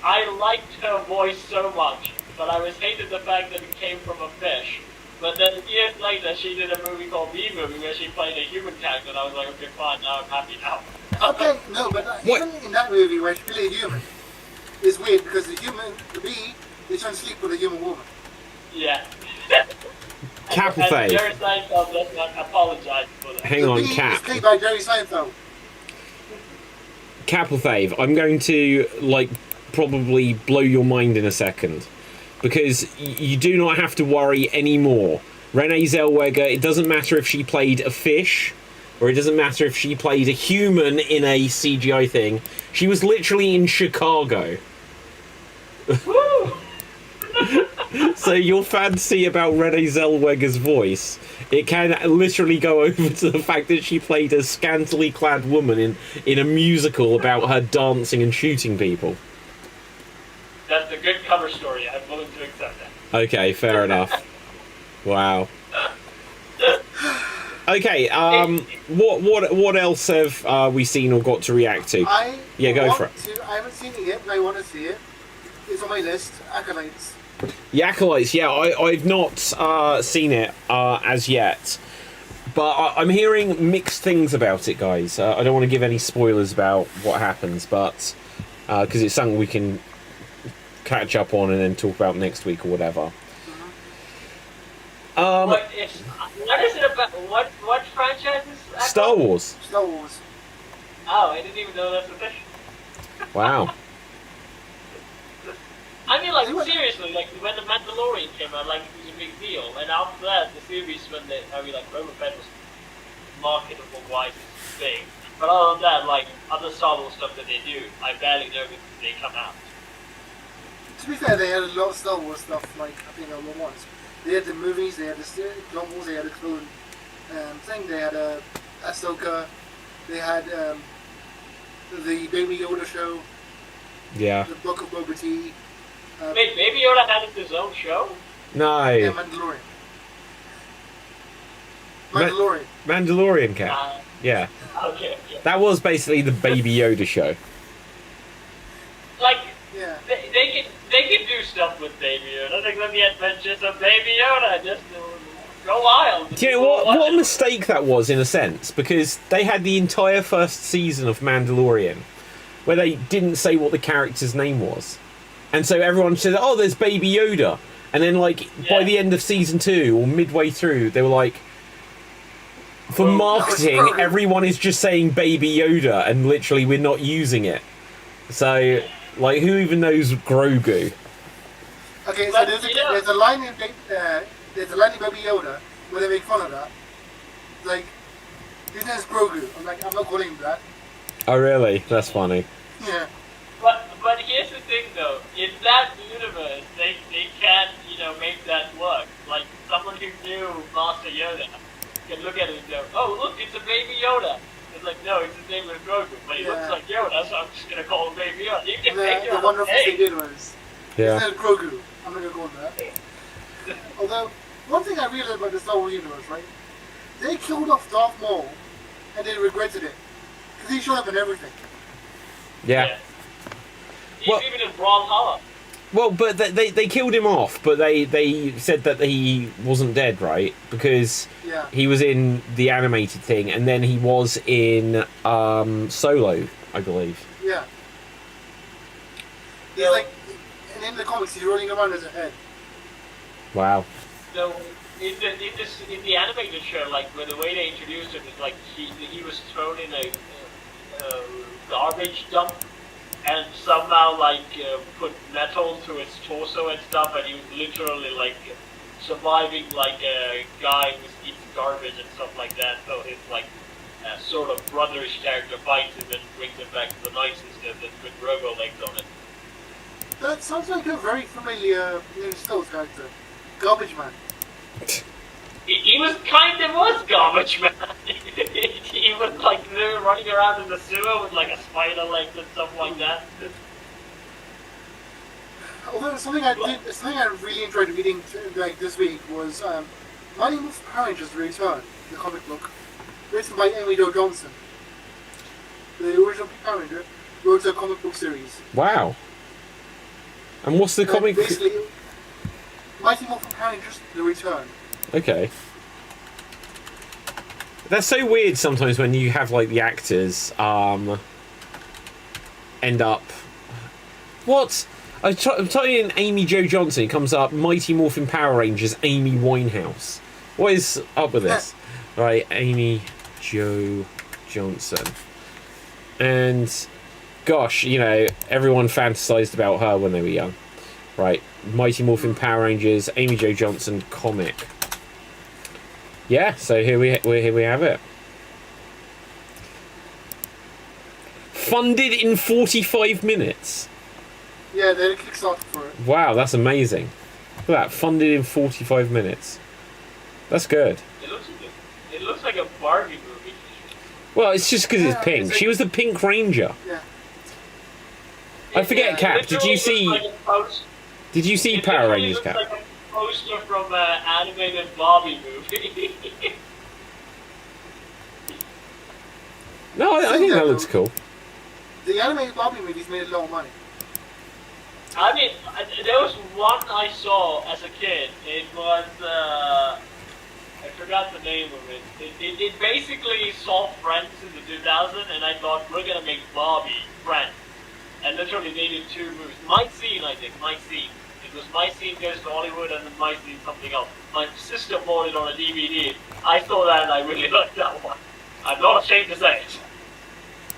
I liked her voice so much, but I was hated the fact that it came from a fish. But then years later, she did a movie called B-Movie where she played a human character, and I was like, okay, fine, now I'm happy now. Okay, no, but even in that movie where she played a human, it's weird because the bee is trying to sleep with a human woman. Yeah. Cap fave. Jerry Seinfeld does not apologize for that. Hang on, Cap. It's played by Jerry Seinfeld. Capelfave, I'm going to like probably blow your mind in a second, because you do not have to worry anymore. Renee Zellweger, it doesn't matter if she played a fish, or it doesn't matter if she played a human in a CGI thing. She was literally in Chicago. So your fancy about Renee Zellweger's voice, it can literally go over to the fact that she played a scantily clad woman in a musical about her dancing and shooting people. That's a good cover story. I'm willing to accept that. Okay, fair enough. Wow. Okay, what else have we seen or got to react to? Yeah, go for it. I haven't seen it yet, but I want to see it. It's on my list. Acolytes. The Acolytes, yeah, I've not seen it as yet, but I'm hearing mixed things about it, guys. I don't want to give any spoilers about what happens, but because it's something we can catch up on and then talk about next week or whatever. What is it about? What franchise is Acolytes? Star Wars. Star Wars. Oh, I didn't even know that's a thing. Wow. I mean, like, seriously, like, when The Mandalorian came out, like, it was a big deal. And after that, the series, when they, I mean, like, Boba Fett was marketable-wise big. But other than that, like, other Star Wars stuff that they do, I barely know that they come out. To be fair, they had a lot of Star Wars stuff, like, I think, all at once. They had the movies, they had the Clone Wars, they had the Clone thing, they had Ahsoka, they had the Baby Yoda show, Yeah. the Book of Boba Tea. Wait, Baby Yoda had his own show? No. Yeah, Mandalorian. Mandalorian Cat. Yeah. Okay. That was basically the Baby Yoda show. Like, Yeah. they can do stuff with Baby Yoda. They're going to the adventures of Baby Yoda. Just go wild. Do you know what a mistake that was, in a sense? Because they had the entire first season of Mandalorian where they didn't say what the character's name was. And so everyone said, oh, there's Baby Yoda. And then, like, by the end of season 2, or midway through, they were like, for marketing, everyone is just saying Baby Yoda, and literally we're not using it. So, like, who even knows Grogu? Okay, so there's a line in Baby Yoda where they make fun of that. Like, his name's Grogu. I'm like, I'm not calling him that. Oh, really? That's funny. Yeah. But here's the thing, though. In that universe, they can't, make that work. Like, someone who knew Master Yoda can look at it and go, oh, look, it's a Baby Yoda. It's like, no, his name is Grogu, but he looks like Yoda, so I'm just going to call him Baby Yoda. You can make the wonderful thing they did was, his name is Grogu. I'm not going to call him that. Although, one thing I realized about the Star Wars universe, right? They killed off Darth Maul, and they regretted it. Because he showed up in everything. Yeah. He's even in Brawlhalla. Well, but they killed him off, but they said that he wasn't dead, right? Because he was in the animated thing, and then he was in Solo, I believe. Yeah. He's like, and in the comics, he's rolling around as a head. Wow. So, in the animated show, like, where the way they introduced him is like he was thrown in a garbage dump, and somehow put metal to his torso and stuff, and he was literally like surviving like a guy who eats garbage and stuff like that. So his sort of brotherish character fights him and brings him back to the night system and with robo legs on it. sounds like a very familiar Stills character. Garbage Man. He was kind of Garbage Man. He was like running around in the sewer with like a spider leg and stuff like that. Although something I really enjoyed reading like this week was Mighty Morphin Power Rangers Return, the comic book, written by Amy Jo Johnson. The original Power Ranger wrote a comic book series. Wow. And what's the comic? Basically, Mighty Morphin Power Rangers The Return. Okay. That's so weird sometimes when you have like the actors end up. What? I'm typing in Amy Jo Johnson. It comes up Mighty Morphin Power Rangers Amy Winehouse. What is up with this? Right, Amy Jo Johnson. And gosh, you know, everyone fantasized about her when they were young. Right, Mighty Morphin Power Rangers Amy Jo Johnson comic. Yeah, so here we have it. Funded in 45 minutes. Yeah, they had a Kickstarter for it. Wow, that's amazing. Look at that, funded in 45 minutes. That's good. It looks like a Barbie movie. Well, it's just because it's pink. She was the Pink Ranger. Yeah. I forget, Cap. Did you see? Did you see Power Rangers, Cap? Like a poster from an animated Barbie movie. No, I think that looks cool. The animated Barbie movies made a lot of money. I mean, there was one I saw as a kid. It was, I forgot the name of it. It basically saw Friends in the 2000s, and I thought, we're gonna make Barbie Friends. And literally they did 2 movies. My Scene, I think. My Scene. It was My Scene Goes to Hollywood, and then My Scene something else. My sister bought it on a DVD. I saw that, and I really liked that one. I'm not ashamed to say it.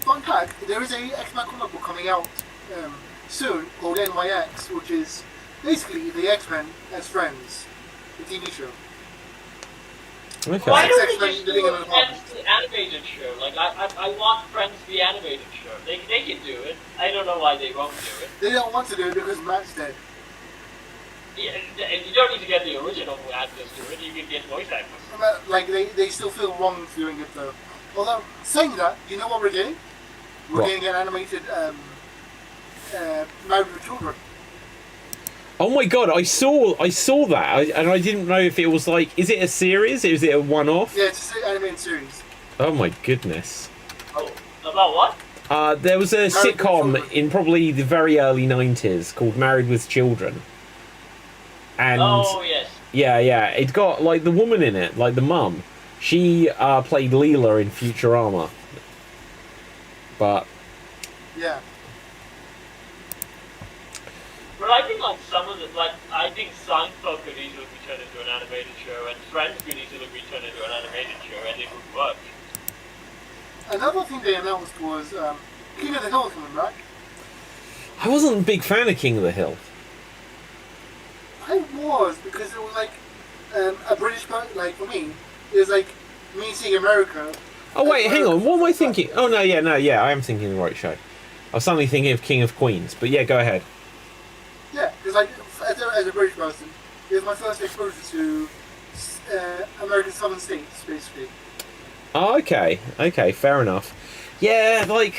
Fun fact, there is a X-Men comic book coming out soon called NYX, which is basically the X-Men as friends, the TV show. Okay. Why don't they just do Friends the animated show? Like, I want Friends the animated show. They can do it. I don't know why they won't do it. They don't want to do it because Matt's dead. Yeah, and you don't need to get the original actors to it. You can get voice actors. Like, they still feel wrong doing it though. Although, saying that, you know what we're getting? We're getting an animated Married with Children. Oh my god, I saw that, and I didn't know if it was like, is it a series? Is it a one-off? Yeah, it's an animated series. Oh my goodness. Oh, about what? There was a sitcom in probably the very early 90s called Married with Children. And oh, yes. Yeah, it got like the woman in it, like the mum. She played Leela in Futurama. But yeah. But I think like some of the I think Seinfeld could easily be turned into an animated show, and Friends could easily be turned into an animated show, and it would work. Another thing they announced was King of the Hill coming back. I wasn't a big fan of King of the Hill. I was, because it was like a British, like for me, it was like me seeing America. Oh wait, hang on. What am I thinking? Oh no, yeah, I am thinking the right show. I was suddenly thinking of King of Queens, but yeah, go ahead. Yeah, because like as a British person, it was my first exposure to American Southern states, basically. Oh, okay, fair enough. Yeah, like,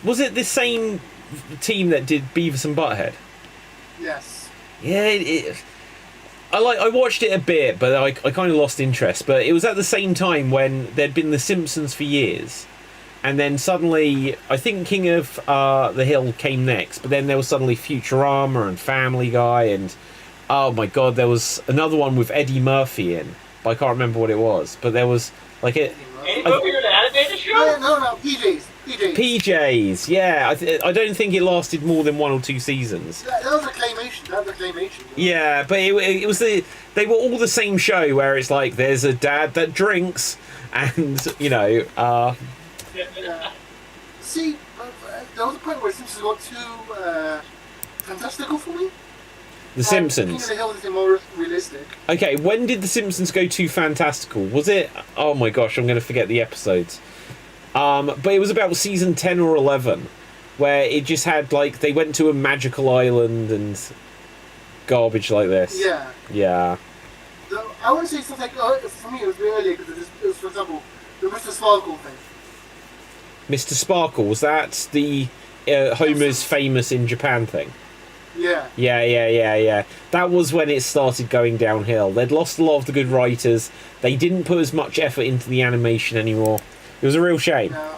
was it the same team that did Beavis and Butthead? Yes. Yeah, I watched it a bit, but I kind of lost interest. But it was at the same time when there'd been The Simpsons for years, and then suddenly I think King of the Hill came next. But then there was suddenly Futurama and Family Guy, and oh my god, there was another one with Eddie Murphy in, but I can't remember what it was. But there was like it. Eddie Murphy in an animated show? No, PJs. Yeah, I don't think it lasted more than 1 or 2 seasons. That was a claymation. Yeah, but it was they were all the same show where it's like there's a dad that drinks, and you know. See, there was a point where Simpsons got too fantastical for me. The Simpsons. King of the Hill is more realistic. Okay, when did The Simpsons go too fantastical? Was it? Oh my gosh, I'm going to forget the episodes. But it was about season 10 or 11, where it just had like they went to a magical island and garbage like this. Yeah. Yeah. So, I want to say something. For me, it was really earlier because it was, for example, the Mr. Sparkle thing. Mr. Sparkle, was that the Homer's famous in Japan thing? Yeah. Yeah. That was when it started going downhill. They'd lost a lot of the good writers. They didn't put as much effort into the animation anymore. It was a real shame. No.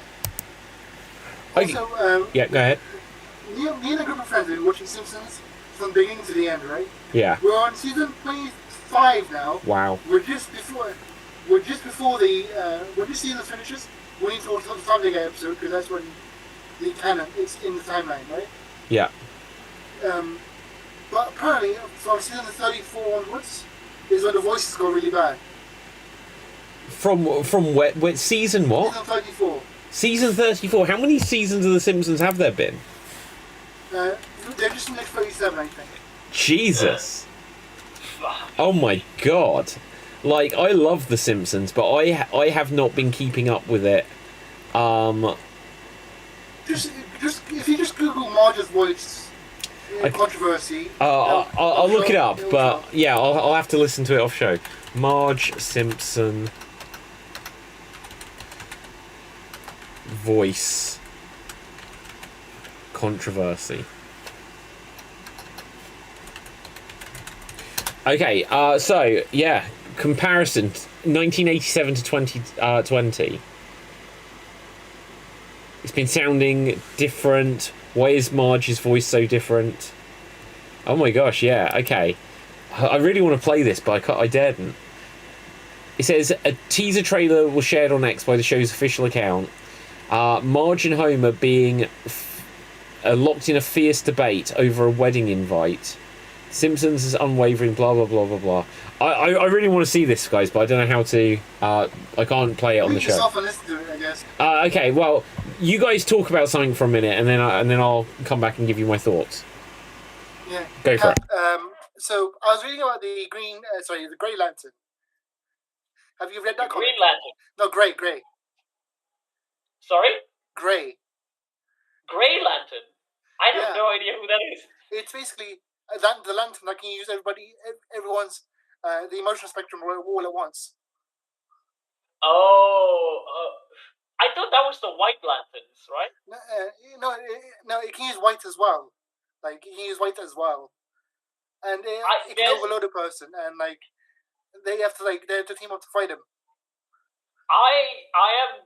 Okay. Also, yeah, go ahead. Me and a group of friends have been watching Simpsons from the beginning to the end, right? Yeah. We're on season 25 now. Wow. We're just before the when this season finishes. We need to watch the Sunday episode because that's when the canon it's in the timeline, right? Yeah. But apparently, from season 34 onwards, is when the voices go really bad. From what season what? Season 34. Season 34. How many seasons of The Simpsons have there been? They're just in the next 37, I think. Jesus. Oh my god. Like, I love The Simpsons, but I have not been keeping up with it. Just if you just Google Marge's voice controversy. I'll look it up, but yeah, I'll have to listen to it off show. Marge Simpson voice controversy. Okay, so yeah, comparison 1987 to 2020. It's been sounding different. Why is Marge's voice so different? Oh my gosh, yeah, okay. I really want to play this, but I daren't. It says, a teaser trailer was shared on X by the show's official account. Marge and Homer being locked in a fierce debate over a wedding invite. Simpsons is unwavering, blah, blah, blah, blah, blah. I really want to see this, guys, but I don't know how to... I can't play it on the show. Yourself and listen to it, I guess. Okay, well, you guys talk about something for a minute, and then I'll come back and give you my thoughts. Yeah. Go for it. So, I was reading about the the Grey Lantern. Have you read that comic? Green Lantern? No, Grey. Sorry? Grey. Grey Lantern? I have no idea who that is. It's basically the lantern that can use everyone's the emotional spectrum all at once. I thought that was the White Lanterns, right? No, it can use white as well. Like, it can use white as well. And it can overload a person, and like they have to team up to fight him. I am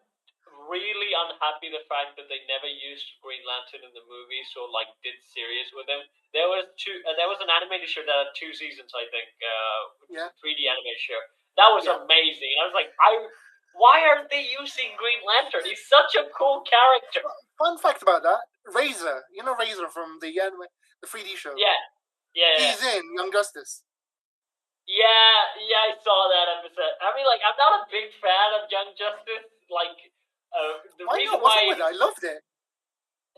really unhappy the fact that they never used Green Lantern in the movies or like did series with him. There was an animated show that had 2 seasons, I think. 3D animated show. That was amazing. I was like, why aren't they using Green Lantern? He's such a cool character. Fun fact about that: Razor. You know Razor from the 3D show. Yeah. He's in Young Justice. Yeah, I saw that episode. I mean, like, I'm not a big fan of Young Justice. Like, I loved it.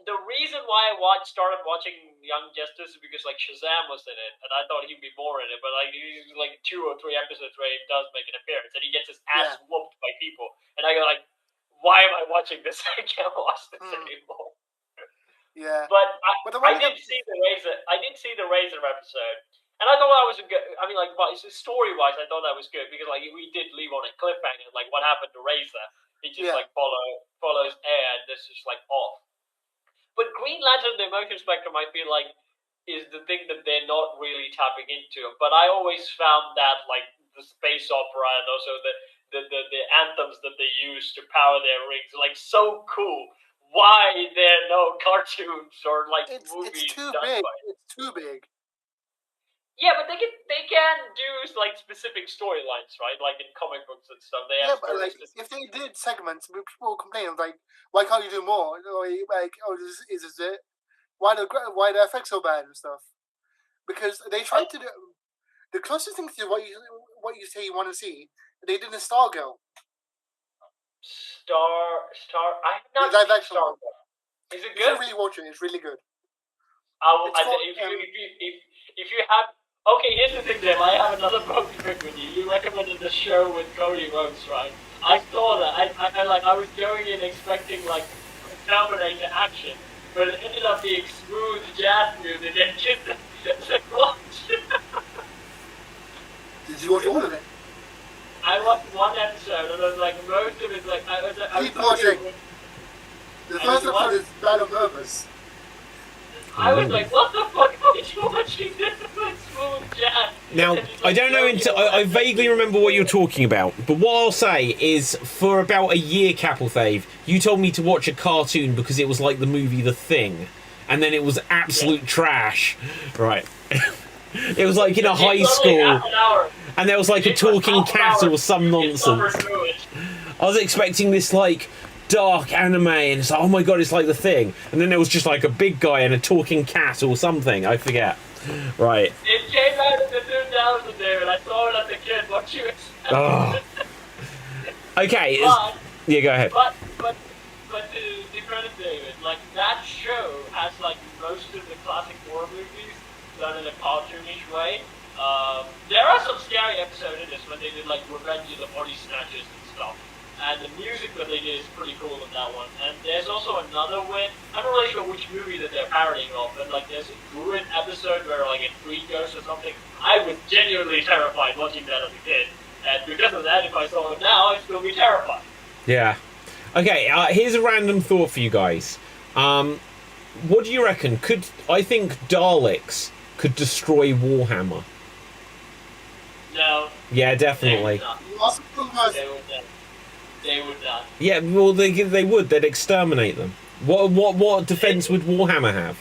The reason why I started watching Young Justice is because, like, Shazam was in it, and I thought he'd be more in it, but, like, he's, like, 2 or 3 episodes where he does make an appearance, and he gets his ass whooped by people, and I go, like, why am I watching this? I can't watch this anymore. Yeah. But I did see the Razor episode, and I thought that was a good. I mean, like, story-wise, I thought that was good because, like, we did leave on a cliffhanger. Like, what happened to Razor? He just like follows air, and this is like off. But Green Lantern, the emotion spectrum, I feel like is the thing that they're not really tapping into. But I always found that like the space opera and also the anthems that they use to power their rings, like, so cool. Why there are no cartoons or like movies? It's too big. It's too big. Yeah, but they can do like specific storylines, right? Like in comic books and stuff. They have but like if they did segments, people will complain like, why can't you do more? Or like, is this it? Why the effects so bad and stuff? Because they tried to do the closest thing to what you say you want to see. They did in Stargirl. I have not seen Stargirl. Is it good? You should really watch it. It's really good. If you have. Okay, here's the thing, Jim. I have another book pick with you. You recommended the show with Cody Rhodes, right? I saw that. I was going in expecting like Terminator action, but it ended up being smooth jazz music and just like, what? Did you watch all of it? I watched one episode and I was like, most of it, like, Keep watching. The first episode is bad on purpose. I was like, what the fuck are you watching this? Like smooth jazz. Now, I don't know, I vaguely remember what you're talking about, but what I'll say is, for about a year, Capelthave, you told me to watch a cartoon because it was like the movie The Thing, and then it was absolute trash. Right. It was like in a high school, and there was like a talking cat or some nonsense. I was expecting this like dark anime, and it's like, oh my god, it's like The Thing, and then there was just like a big guy and a talking cat or something. I forget. Right. It came out in the 2000s, David. I saw it as a kid. What you expect? Oh. Okay. Yeah, go ahead. But to credit David, like that show has like most of the classic horror movies done in a cartoonish way. There are some scary episodes in this when they did like Revenge of the Body Snatchers and stuff. And the music that they did is pretty cool in that one. And there's also another one, I'm not really sure which movie that they're parodying of, but like there's a Druid episode where like a tree goes or something. I was genuinely terrified watching that as a kid. And because of that, if I saw it now, I'd still be terrified. Yeah. Okay, here's a random thought for you guys. What do you reckon? I think Daleks could destroy Warhammer. No. Yeah, definitely. They would not. Yeah, well, they would. They'd exterminate them. What defense would Warhammer have?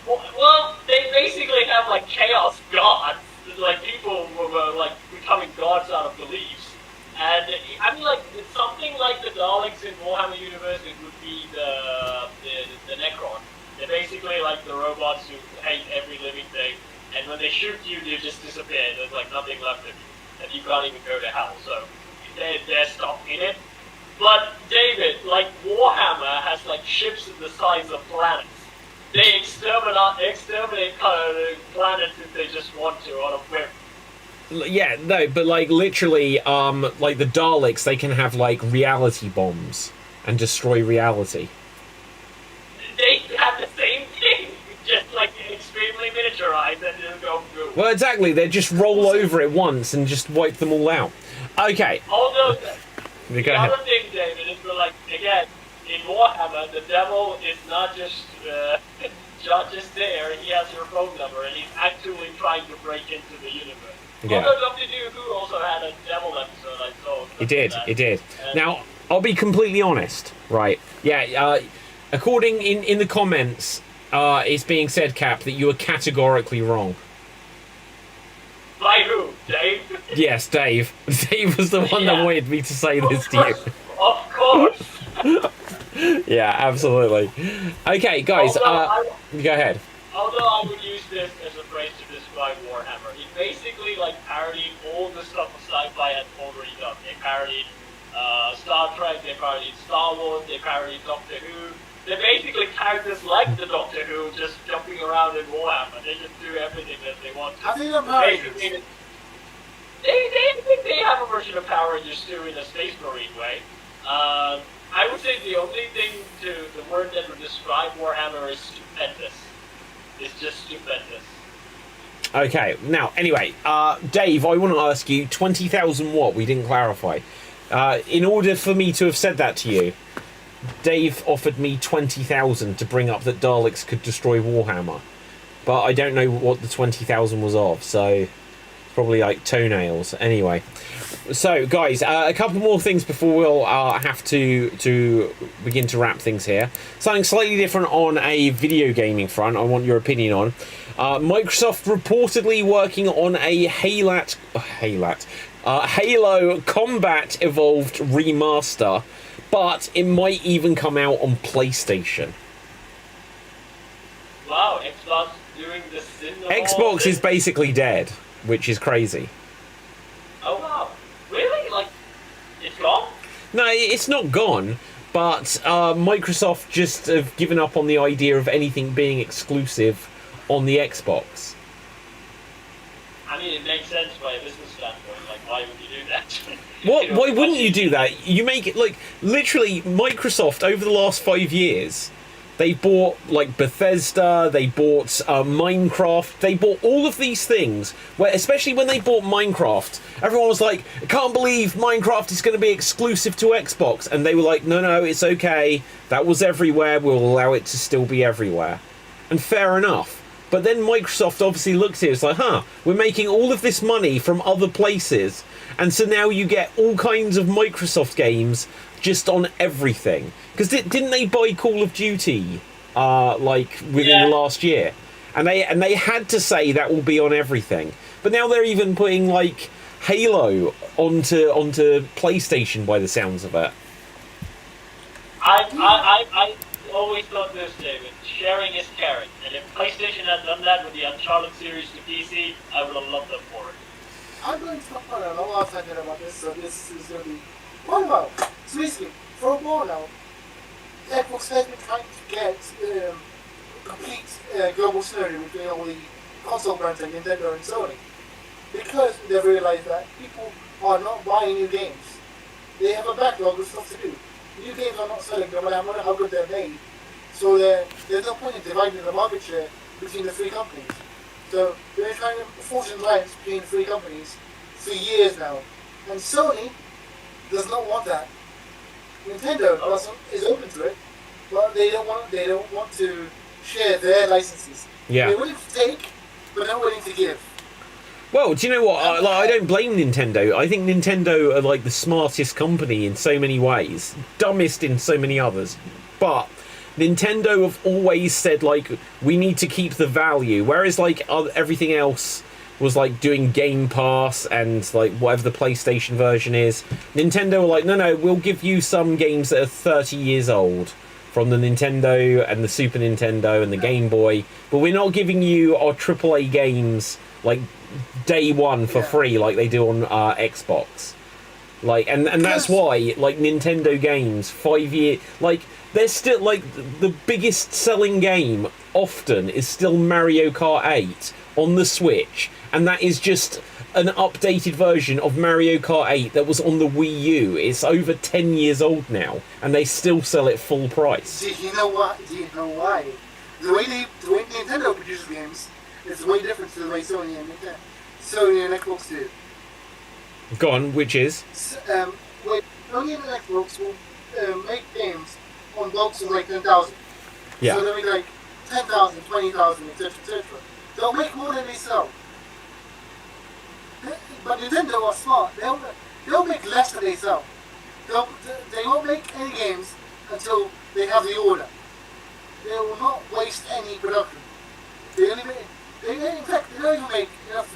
Well, they basically have like chaos gods. Like people were like becoming gods out of beliefs. And I mean, like something like the Daleks in Warhammer universe, it would be the Necron. They're basically like the robots who hate every living thing. And when they shoot you, you just disappear. There's like nothing left of you, and you can't even go to hell. So they're stuck in it. But David, like Warhammer has like ships the size of planets. They exterminate planets if they just want to on a whim. Yeah, no, but like literally, like the Daleks, they can have like reality bombs and destroy reality. They have the same thing, just like extremely miniaturized and just go through. Well, exactly. They just roll over it once and just wipe them all out. Okay. Although the other thing, David, is like again in Warhammer, the devil is not just there. He has your phone number, and he's actually trying to break into the universe. Yeah. Although Doctor Who also had a devil episode, I saw. It did. Now, I'll be completely honest, right? Yeah, according in the comments, it's being said, Cap, that you were categorically wrong. By who? Dave? Yes, Dave. Dave was the one that wanted me to say this to you. Of course. Yeah, absolutely. Okay, guys, go ahead. Although I would use this as a phrase to describe Warhammer, it basically like parodied all the stuff of sci-fi had already done. They parodied Star Trek, they parodied Star Wars, they parodied Doctor Who. They're basically characters like the Doctor Who, just jumping around in Warhammer. They just do everything that they want to. I think I'm parodies. They have a version of Power Rangers too in a Space Marine way. I would say the only thing the word that would describe Warhammer is stupendous. It's just stupendous. Okay, now, anyway, Dave, I want to ask you, 20,000 what? We didn't clarify. In order for me to have said that to you, Dave offered me 20,000 to bring up that Daleks could destroy Warhammer. But I don't know what the 20,000 was of, so probably like toenails. Anyway, so guys, a couple more things before we'll have to begin to wrap things here. Something slightly different on a video gaming front. I want your opinion on. Microsoft reportedly working on a Halo Combat Evolved remaster, but it might even come out on PlayStation. Wow, Xbox doing the sin. Xbox is basically dead, which is crazy. Oh wow, really? Like, it's gone? No, it's not gone, but Microsoft just have given up on the idea of anything being exclusive on the Xbox. I mean, it makes sense by a business standpoint. Like, why would you do that? What? Why wouldn't you do that? You make it like literally Microsoft over the last 5 years They bought like Bethesda, they bought Minecraft, they bought all of these things, where especially when they bought Minecraft, everyone was like, I can't believe Minecraft is going to be exclusive to Xbox. And they were like, no, it's okay. That was everywhere. We'll allow it to still be everywhere. And fair enough. But then Microsoft obviously looked at it, it's like, we're making all of this money from other places. And so now you get all kinds of Microsoft games just on everything. Because didn't they buy Call of Duty within the last year? And they had to say that will be on everything. But now they're even putting like Halo onto PlayStation by the sounds of it. I always thought this, David. Sharing is caring. And if PlayStation had done that with the Uncharted series to PC, I would have loved them for it. I'm going to talk about a lot about this, so this is going to be one about. So basically, for a while now, Xbox has been trying to get complete global synergy between all the console brands like Nintendo and Sony. Because they've realized that people are not buying new games. They have a backlog of stuff to do. New games are not selling no matter how good they're made. So there's no point in dividing the market share between the three companies. So they're trying to force an alliance between the three companies for years now. And Sony does not want that. Nintendo is open to it, but they don't want to share their licenses. Yeah. They're willing to take, but not willing to give. Well, do you know what? I don't blame Nintendo. I think Nintendo are like the smartest company in so many ways, dumbest in so many others. But Nintendo have always said like we need to keep the value, whereas like everything else was like doing Game Pass and like whatever the PlayStation version is. Nintendo were like, no, we'll give you some games that are 30 years old from the Nintendo and the Super Nintendo and the Game Boy, but we're not giving you our AAA games like day one for free like they do on Xbox. Like, and that's why like Nintendo games 5 year like they're still like the biggest selling game often is still Mario Kart 8 on the Switch, and that is just an updated version of Mario Kart 8 that was on the Wii U. It's over 10 years old now, and they still sell it full price. Do you know why? The way Nintendo produces games is way different to the way Sony and Xbox do. Go on, which is? Sony and Xbox will make games on blocks of like 10,000. Yeah. So they'll make like 10,000, 20,000, etc., etc. They'll make more than they sell. But Nintendo are smart. They'll make less than they sell. They won't make any games until they have the order. They will not waste any production. In fact, they don't even make enough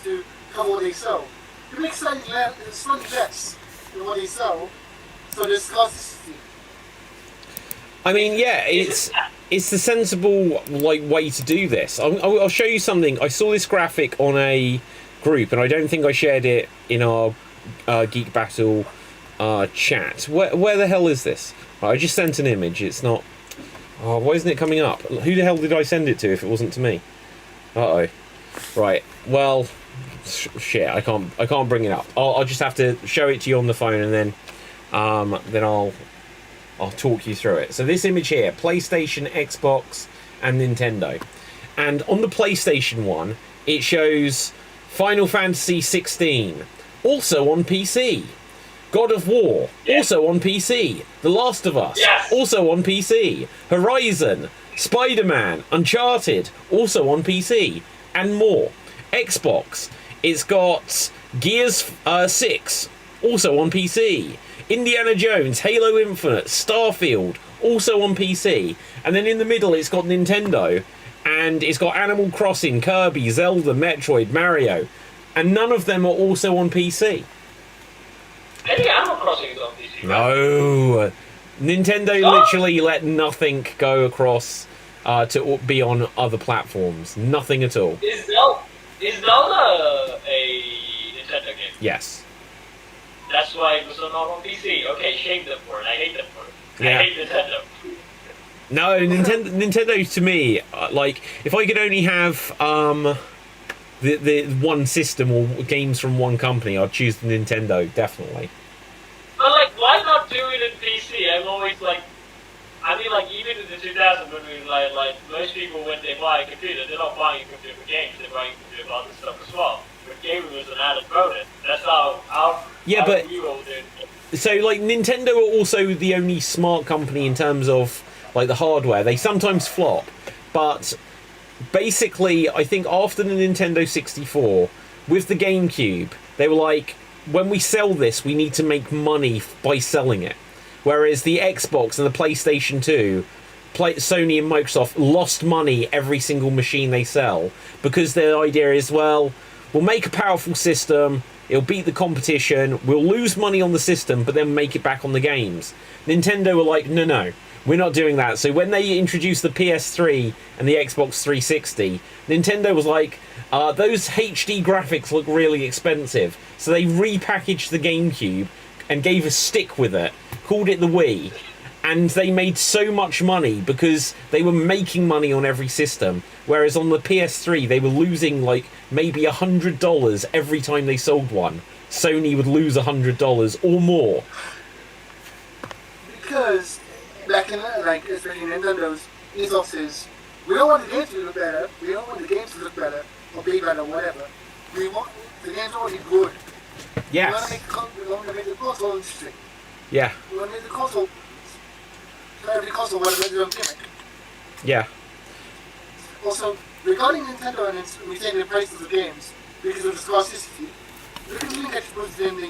to cover what they sell. They make slightly less than what they sell, so there's scarcity. I mean, yeah, it's the sensible like way to do this. I'll show you something. I saw this graphic on a group, and I don't think I shared it in our Geek Battle chat. Where the hell is this? I just sent an image. It's not. Oh, why isn't it coming up? Who the hell did I send it to if it wasn't to me? Uh-oh. Right. Well, shit. I can't bring it up. I'll just have to show it to you on the phone, and then I'll talk you through it. So this image here, PlayStation, Xbox, and Nintendo. And on the PlayStation one, it shows Final Fantasy 16, also on PC. God of War, also on PC. The Last of Us, also on PC. Horizon, Spider-Man, Uncharted, also on PC. And more. Xbox, it's got Gears 6, also on PC. Indiana Jones, Halo Infinite, Starfield, also on PC. And then in the middle it's got Nintendo, and it's got Animal Crossing, Kirby, Zelda, Metroid, Mario. And none of them are also on PC. Maybe Animal Crossing is on PC. No. Nintendo literally let nothing go across to be on other platforms. Nothing at all. Is Zelda a Nintendo game? Yes. That's why it was not on PC. Okay, shame them for it. I hate them for it. Yeah. I hate Nintendo. No, Nintendo to me, like, if I could only have the one system or games from one company, I'd choose the Nintendo, definitely. But, like, why not do it in PC? I'm always like, I mean, like, even in the 2000s, when we like most people, when they buy a computer, they're not buying a computer for games, they're buying a computer for other stuff as well. But gaming was an added bonus. That's how we all did. So, like, Nintendo are also the only smart company in terms of, like, the hardware. They sometimes flop, but basically, I think after the Nintendo 64, with the GameCube, they were like, when we sell this, we need to make money by selling it. Whereas the Xbox and the PlayStation 2, Sony and Microsoft lost money every single machine they sell, because their idea is, well, we'll make a powerful system, it'll beat the competition, we'll lose money on the system, but then make it back on the games. Nintendo were like, no, we're not doing that. So when they introduced the PS3 and the Xbox 360, Nintendo was like, those HD graphics look really expensive. So they repackaged the GameCube and gave a stick with it, called it the Wii. And they made so much money because they were making money on every system. Whereas on the PS3, they were losing like maybe $100 every time they sold one. Sony would lose $100 or more. Because back in like especially Nintendo's ethos is, we don't want the games to look better. We don't want the games to look better or be better, or whatever. We want the games already good. Yes. We want to make the console interesting. Yeah. We want to make the console. Every console want to make their own gimmick. Yeah. Also, regarding Nintendo and its retaining the prices of games because of the scarcity, look at the link I just posted in the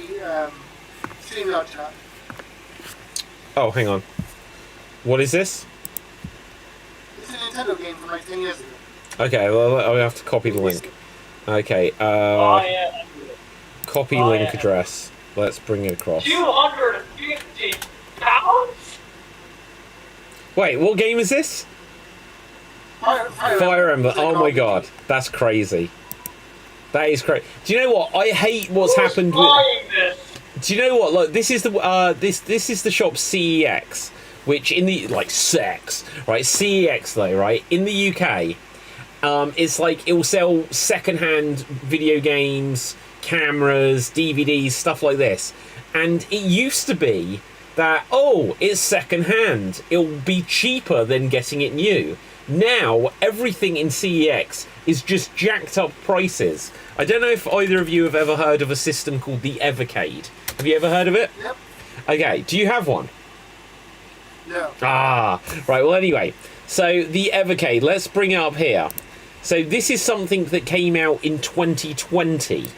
StreamYard chat. Oh, hang on. What is this? It's a Nintendo game from like 10 years ago. Okay, well, I'll have to copy the link. Okay, copy link address. Let's bring it across. £250? Wait, what game is this? Fire Emblem. Oh my god, that's crazy. That is crazy. Do you know what? I hate what's happened with. This? Do you know what? Look, this is the this is the shop CEX, which in the like sex, right? CEX though, right? In the UK, it's like it will sell secondhand video games, cameras, DVDs, stuff like this. And it used to be that, oh, it's second-hand, it'll be cheaper than getting it new. Now, everything in CEX is just jacked up prices. I don't know if either of you have ever heard of a system called the Evercade. Have you ever heard of it? Yep. Okay, do you have one? No. Ah, right, well anyway, so the Evercade, let's bring it up here. So this is something that came out in 2020,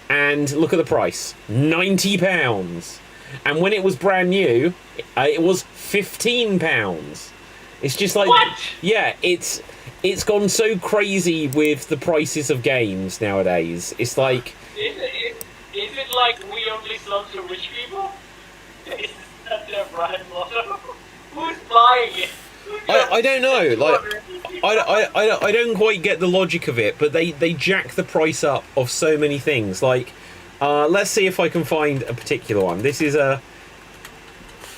and look at the price, £90. And when it was brand new, it was £15. It's just like, what? Yeah, it's gone so crazy with the prices of games nowadays. It's like, is it like we only sell to rich people? Is that their brand motto? Who's buying it? I don't know. Like, I don't quite get the logic of it, but they jack the price up of so many things. Like, let's see if I can find a particular one. This is a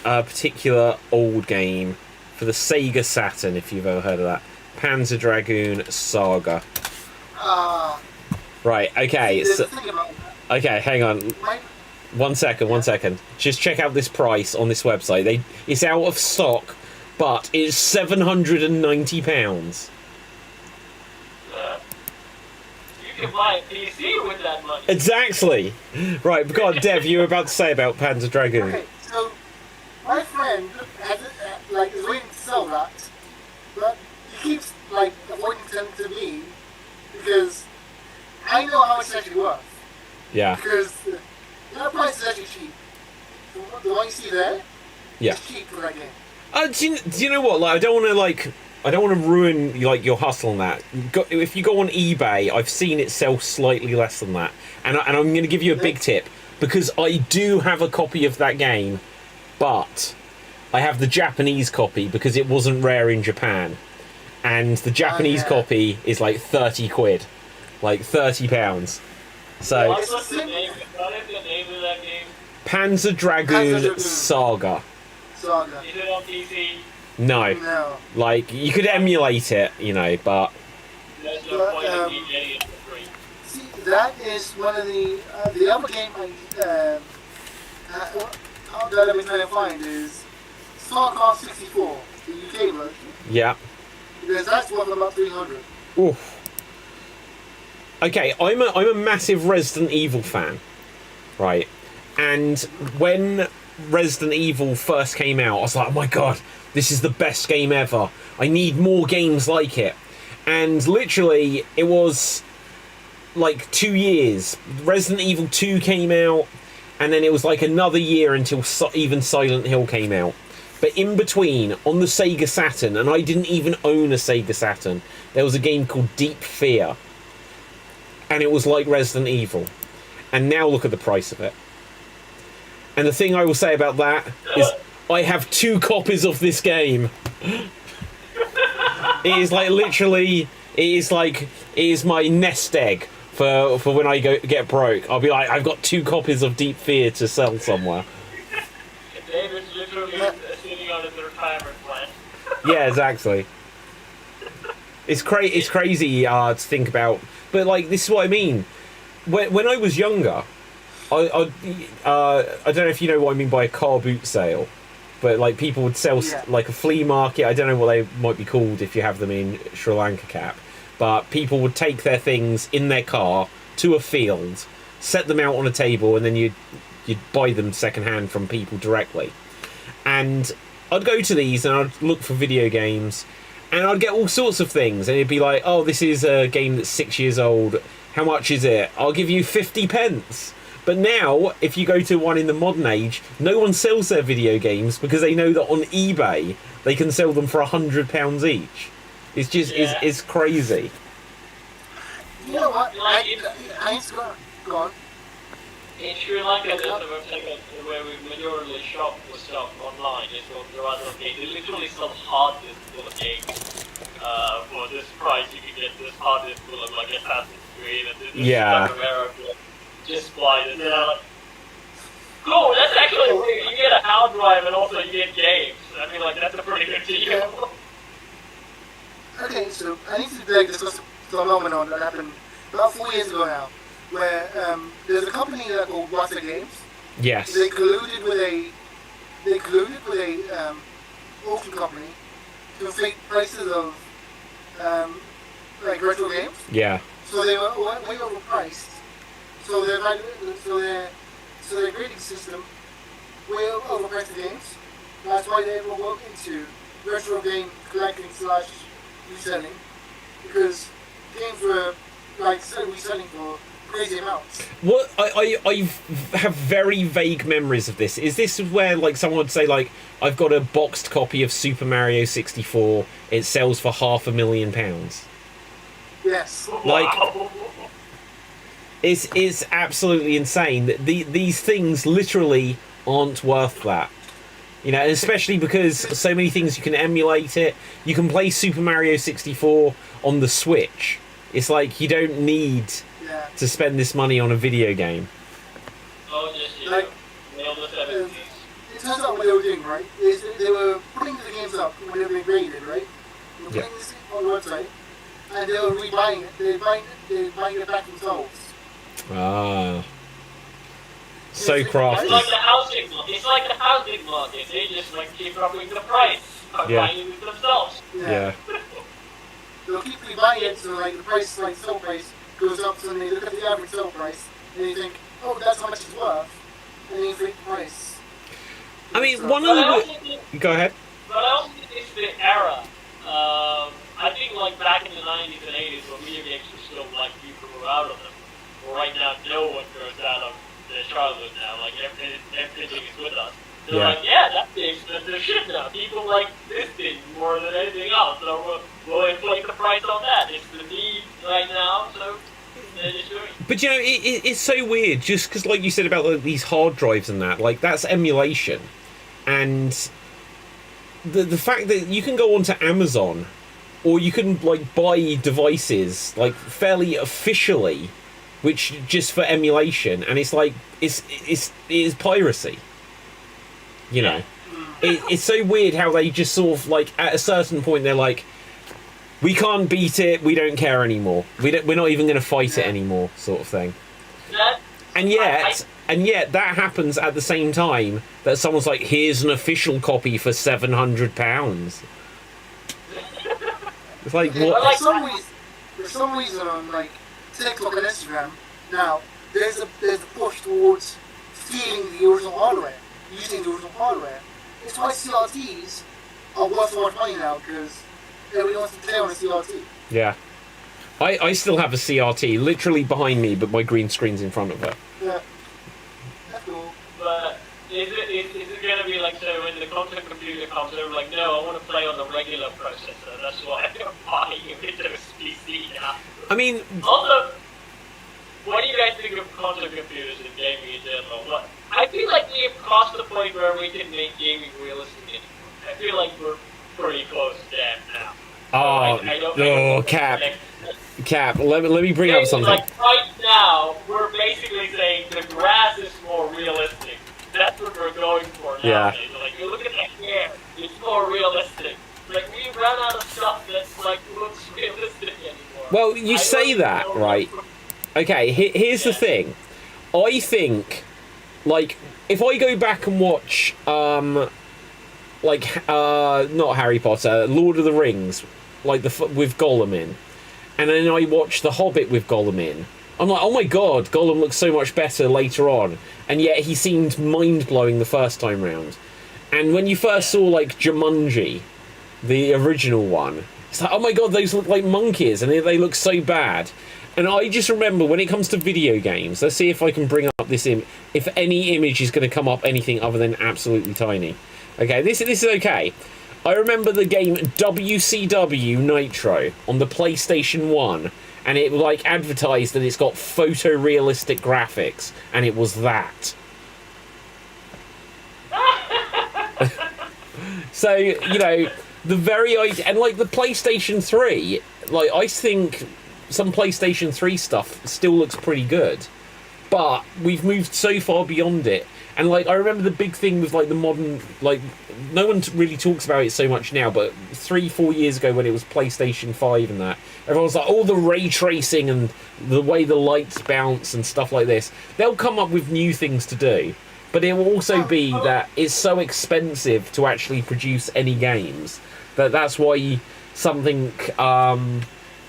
particular old game for the Sega Saturn, if you've ever heard of that. Panzer Dragoon Saga. Right, okay. So, okay, hang on. One second. Just check out this price on this website. It's out of stock, but it's £790. You can buy a PC with that money. Exactly. Right, but God, Dev, you were about to say about Panzer Dragoon. Okay, so my friend has is waiting to sell that, but he keeps avoiding to send it to me because I know how much it's actually worth. Yeah. Because the price is actually cheap. The one you see there, yeah, is cheap for that game. Do you know what? Like, I don't want to ruin your hustle on that. If you go on eBay, I've seen it sell slightly less than that, and I'm going to give you a big tip because I do have a copy of that game, but I have the Japanese copy because it wasn't rare in Japan, and the Japanese copy is like 30 quid, like £30. So what's the name of that game? Panzer Dragoon Saga. Is it on PC? No. Like, you could emulate it, but... There's no point in me getting it for free. See, that is one of the other game that I've been trying to find is StarCraft 64. the UK version. Yeah. Because that's worth about 300. Oof. Okay, I'm a massive Resident Evil fan, right? And when Resident Evil first came out, I was like, oh my god, this is the best game ever. I need more games like it. And literally, it was like 2 years. Resident Evil 2 came out, and then it was like another year until even Silent Hill came out. But in between, on the Sega Saturn, and I didn't even own a Sega Saturn, there was a game called Deep Fear. And it was like Resident Evil. And now look at the price of it. And the thing I will say about that is I have 2 copies of this game. It is like literally, it is my nest egg for when I get broke. I'll be like, I've got 2 copies of Deep Fear to sell somewhere. David's literally sitting on his retirement plan. Yeah, exactly. It's crazy to think about, but like this is what I mean. When I was younger, I don't know if you know what I mean by a car boot sale, but like people would sell like a flea market. I don't know what they might be called if you have them in Sri Lanka, Cap. But people would take their things in their car to a field, set them out on a table, and then you'd buy them secondhand from people directly. And I'd go to these and I'd look for video games, and I'd get all sorts of things, and it'd be like, oh, this is a game that's 6 years old. How much is it? I'll give you 50 pence. But now, if you go to one in the modern age, no one sells their video games because they know that on eBay they can sell them for £100 each. It's just, it's crazy. You know what? Go on. In Sri Lanka, there's a website where we majorly shop for stuff online. It's called Venom. They literally sell hard disk full of games. For this price, you can get this hard disk full of like Assassin's Creed and this stuff in America. Just buy this. Like, cool, that's actually weird. You get a hard drive and also you get games. I mean, like, that's a pretty good deal. Okay, so I need to discuss a phenomenon that happened about 4 years ago now, where there's a company called Rasta Games. Yes. They colluded with a auction company to inflate prices of like retro games. Yeah. So they were way overpriced. So their grading system way overpriced the games. That's why they will go into retro game collecting / reselling, because games were like reselling for crazy amounts. What I have very vague memories of this. Is this where like someone would say like, I've got a boxed copy of Super Mario 64, it sells for £500,000? Yes. Like, it's absolutely insane that these things literally aren't worth that. You know, especially because so many things you can emulate it. You can play Super Mario 64 on the Switch. It's like you don't need to spend this money on a video game. Oh, just like, it turns out what they were doing, right, is they were putting the games up when they were being graded, right? They were putting this on the website, and they were rebuying it. They're buying it back themselves. Ah. So crafty. It's like the housing market. They just like keep upping the price by buying it themselves. Yeah. They'll keep rebuying it, so like the price, like sale price, goes up. So then they look at the average sale price and they think, oh, that's how much it's worth, and they inflate the price. I mean, one of the. Go ahead. But I also think it's the era. I think like back in the 90s and 80s when video games were still like people were out of them. Well, right now, no one grows out of their childhood now. Like everything is with us. They're like, that thing's the shit now. People like this thing more than anything else. So we'll inflate the price on that. It's the need right now. So. But you know, it's so weird, just because, like you said about like, these hard drives and that, like that's emulation, and the fact that you can go onto Amazon, or you can like buy devices like fairly officially, which just for emulation, and it's like it is piracy. You know, it's so weird how they just sort of like at a certain point they're like, we can't beat it, we don't care anymore. We're not even going to fight it anymore, sort of thing. And yet, And yet that happens at the same time that someone's like, here's an official copy for £700. It's like, what? Like for some reason on like TikTok and Instagram now, there's a push towards stealing the original hardware, using the original hardware. It's why CRTs are worth so much money now, because everybody wants to play on a CRT. Yeah. I still have a CRT literally behind me, but my green screen's in front of it. Yeah. That's cool. But is it going to be like, so when the content computer comes, they're like, no, I want to play on the regular processor, that's why I'm buying a Windows PC now. I mean... Also, what do you guys think of content computers in gaming in general? I feel like we've crossed the point where we can make gaming realistic anymore. I feel like we're pretty close to that now. Cap, let me bring up something. Like right now, we're basically saying the grass is more realistic. That's what we're going for nowadays. Yeah. Like, you look at the hair, it's more realistic. Like, we ran out of stuff that like looks realistic anymore. Well, you say that, right? Okay, here's the thing. I think, like, if I go back and watch, not Harry Potter, Lord of the Rings, like with Gollum in, and then I watch The Hobbit with Gollum in, I'm like, oh my god, Gollum looks so much better later on, and yet he seemed mind-blowing the first time round. And when you first saw, like, Jumanji, the original one, it's like, oh my god, those look like monkeys, and they look so bad. And I just remember, when it comes to video games, let's see if I can bring up this if any image is going to come up anything other than absolutely tiny. Okay, this is okay. I remember the game WCW Nitro on the PlayStation 1, and it like advertised that it's got photorealistic graphics, and it was that. So, you know, the very idea, and like the PlayStation 3, like I think some PlayStation 3 stuff still looks pretty good, but we've moved so far beyond it. And like I remember the big thing with like the modern, like no one really talks about it so much now, but 3-4 years ago when it was PlayStation 5 and that, everyone was like, oh, the ray tracing and the way the lights bounce and stuff like this. They'll come up with new things to do, but it will also be that it's so expensive to actually produce any games that's why something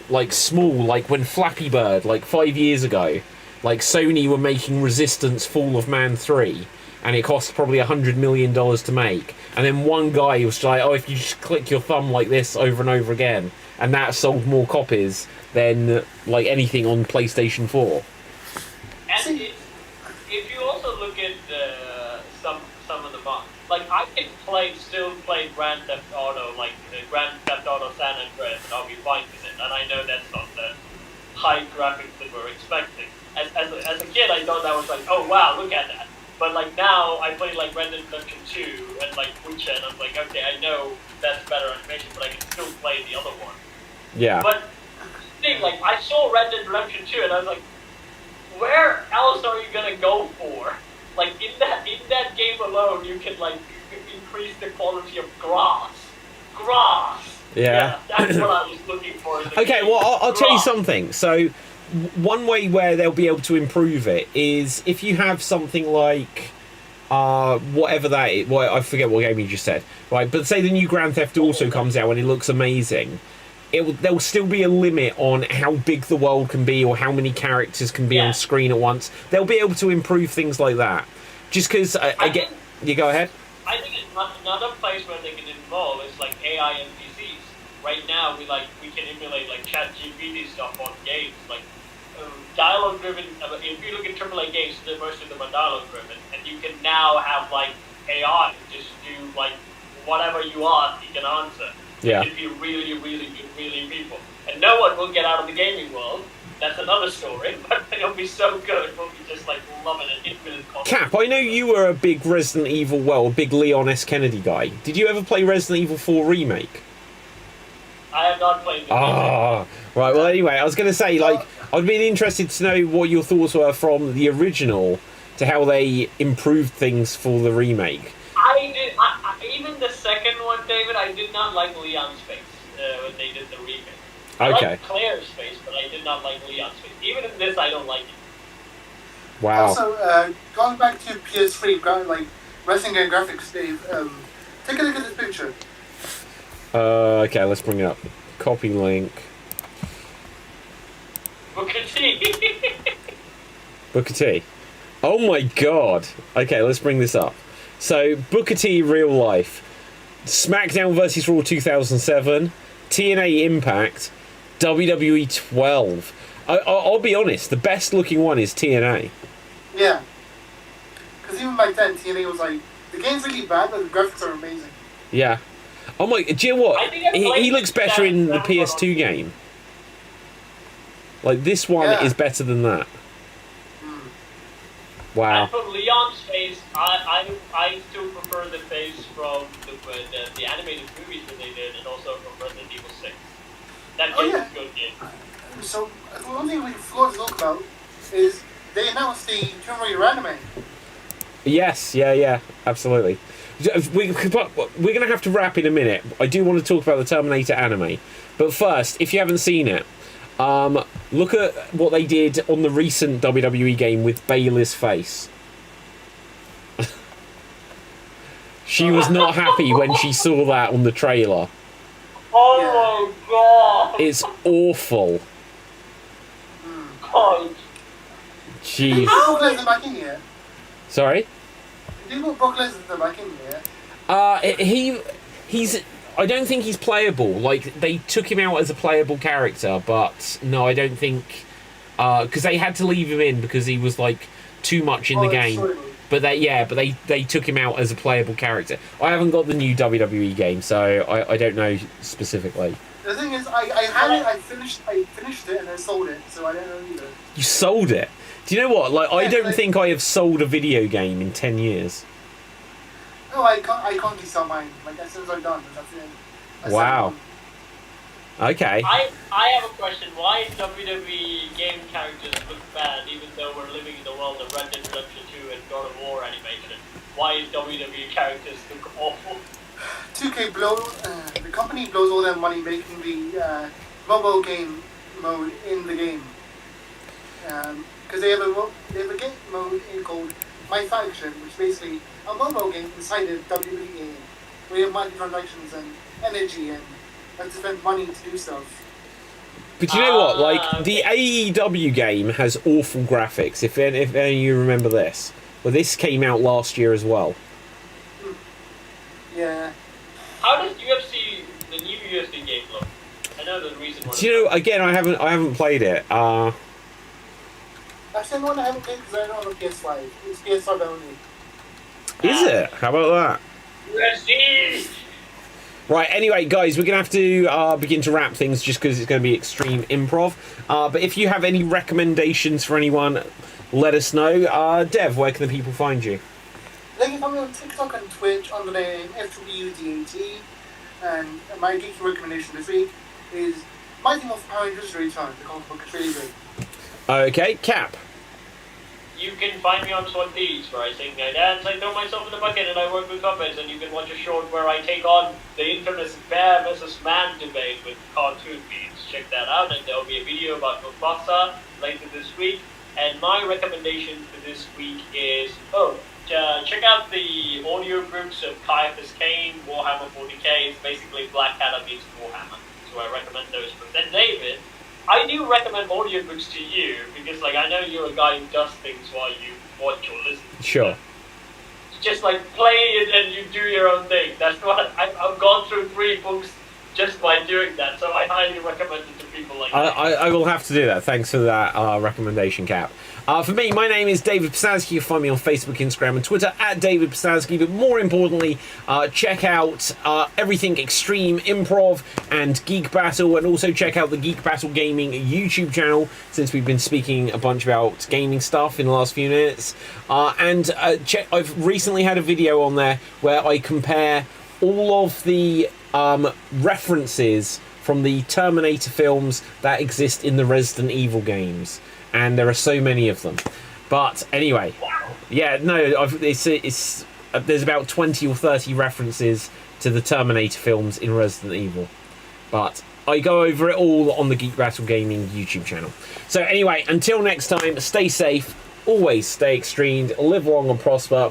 like small, like when Flappy Bird, like 5 years ago, like Sony were making Resistance Fall of Man 3, and it cost probably $100 million to make. And then one guy was like, oh, if you just click your thumb like this over and over again, and that sold more copies than like anything on PlayStation 4. And if you also look at some of the mods, like I can still play Grand Theft Auto, like Grand Theft Auto San Andreas, and I'll be fine with it. And I know that's not the high graphics that we're expecting. As a kid, I thought that was like, oh wow, look at that. But like now, I play like Red Dead Redemption 2 and like Witcher, and I'm like, okay, I know that's better animation, but I can still play the other one. Yeah. But the thing, like, I saw Red Dead Redemption 2, and I was like, where else are you gonna go for? Like in that game alone, you can like increase the quality of grass. Yeah, that's what I was looking for. Okay, well, I'll tell you something. So, one way where they'll be able to improve it is if you have something like whatever that is. Well, I forget what game you just said. Right, but say the new Grand Theft Auto comes out and it looks amazing. There'll still be a limit on how big the world can be or how many characters can be on screen at once. They'll be able to improve things like that. Just because, again, you go ahead. I think another place where they can involve is like AI NPCs. Right now, we can emulate like ChatGPT stuff on games, like dialogue-driven. If you look at AAA games, most of them are dialogue-driven, and you can now have like AI just do like whatever you ask, you can answer. Yeah. It can be really, really good, really people, and no one will get out of the gaming world. That's another story, but it'll be so good. We'll be just like loving it. Infinite content. Cap, I know you were a big Resident Evil, a big Leon S. Kennedy guy. Did you ever play Resident Evil 4 Remake? I have not played the right. Well, anyway, I was going to say, like, I'd been interested to know what your thoughts were from the original to how they improved things for the remake. Even the second one, David, I did not like Leon's face when they did the remake. I Okay. like Claire's face, but I did not like Leon's face. Even in this, I don't like it. Wow. Also, going back to PS3, like wrestling and graphics, Dave. Take a look at this picture. Okay, let's bring it up. Copy link. Booker T. Booker T. Oh my god. Okay, let's bring this up. So, Booker T real life. SmackDown vs. Raw 2007. TNA Impact. WWE 12. I'll be honest, the best looking one is TNA. Yeah. Because even back then, TNA was like, the game's really bad, but the graphics are amazing. Yeah. Oh my, do you know what? He looks better in the PS2 game. Like, this one is better than that. Wow. And from Leon's face, I still prefer the face from the animated movies that they did, and also from Resident Evil 6. That game is a good game. So, one thing we forgot to talk about is they announced the Tomb Raider anime. Yes, yeah, absolutely. We're going to have to wrap in a minute. I do want to talk about the Terminator anime. But first, if you haven't seen it, look at what they did on the recent WWE game with Bayley's face. She was not happy when she saw that on the trailer. Oh my god! It's awful. God. Jeez. Brock Lesnar back in here? Sorry? Did you put Brock Lesnar back in here? He's... I don't think he's playable. Like, they took him out as a playable character, but no, I don't think... Because they had to leave him in because he was, like, too much in the game. Sorry. But they took him out as a playable character. I haven't got the new WWE game, so I don't know specifically. The thing is, I had it, I finished it, and I sold it, so I don't know either. You sold it? Do you know what? Like, I don't like, think I have sold a video game in 10 years. No, I can't sell mine. Like, as soon as I'm done, that's it. Wow. Okay. I have a question. Why WWE game characters look bad even though we're living in the world of Red Dead Redemption 2 and God of War animation? Why is WWE characters look awful? 2K the company blows all their money making the mobile game mode in the game. Because they have a game mode called My Faction, which is basically a mobile game inside a WWE game where you have microtransactions and energy and have to spend money to do stuff. But you know what? Like, the AEW game has awful graphics, if any of you remember this. Well, this came out last year as well. Yeah. How does UFC, the new UFC game, look? I know the reason why. Do you know, again, I haven't played it. Actually, the one I haven't played because I don't have a PS5. It's PS5 only. Is it? How about that? UFC! Right, anyway, guys, we're going to have to begin to wrap things just because it's going to be extreme improv. But if you have any recommendations for anyone, let us know. Dev, where can the people find you? They can find me on TikTok and Twitch under the name FWDAT. And my geeky recommendation this week is Mighty Morphin Power Rangers Return, the comic book is really good. Okay, Cap. You can find me on Swantees, where I sing, I dance, I throw myself in the bucket, and I work with puppets, and you can watch a short where I take on the internet's bear versus man debate with cartoon beats. Check that out, and there will be a video about Mufasa later this week. And my recommendation for this week is, check out the audiobooks of Caiaphas Cain, Warhammer 40k. It's basically Black Adder meets Warhammer. So I recommend those. But then David, I do recommend audiobooks to you because, like, I know you're a guy who does things while you watch or listen. Sure. Just like play it and you do your own thing. That's what I've gone through 3 books just by doing that. So I highly recommend it to people like that. I will have to do that. Thanks for that recommendation, Cap. For me, my name is David Psadsky. You can find me on Facebook, Instagram, and Twitter at David Psadsky. But more importantly, check out everything Extreme Improv and Geek Battle, and also check out the Geek Battle Gaming YouTube channel, since we've been speaking a bunch about gaming stuff in the last few minutes. I've recently had a video on there where I compare all of the references from the Terminator films that exist in the Resident Evil games. And there are so many of them. But anyway, yeah, no, there's about 20 or 30 references to the Terminator films in Resident Evil. But I go over it all on the Geek Battle Gaming YouTube channel. So anyway, until next time, stay safe, always stay extremed, live long and prosper.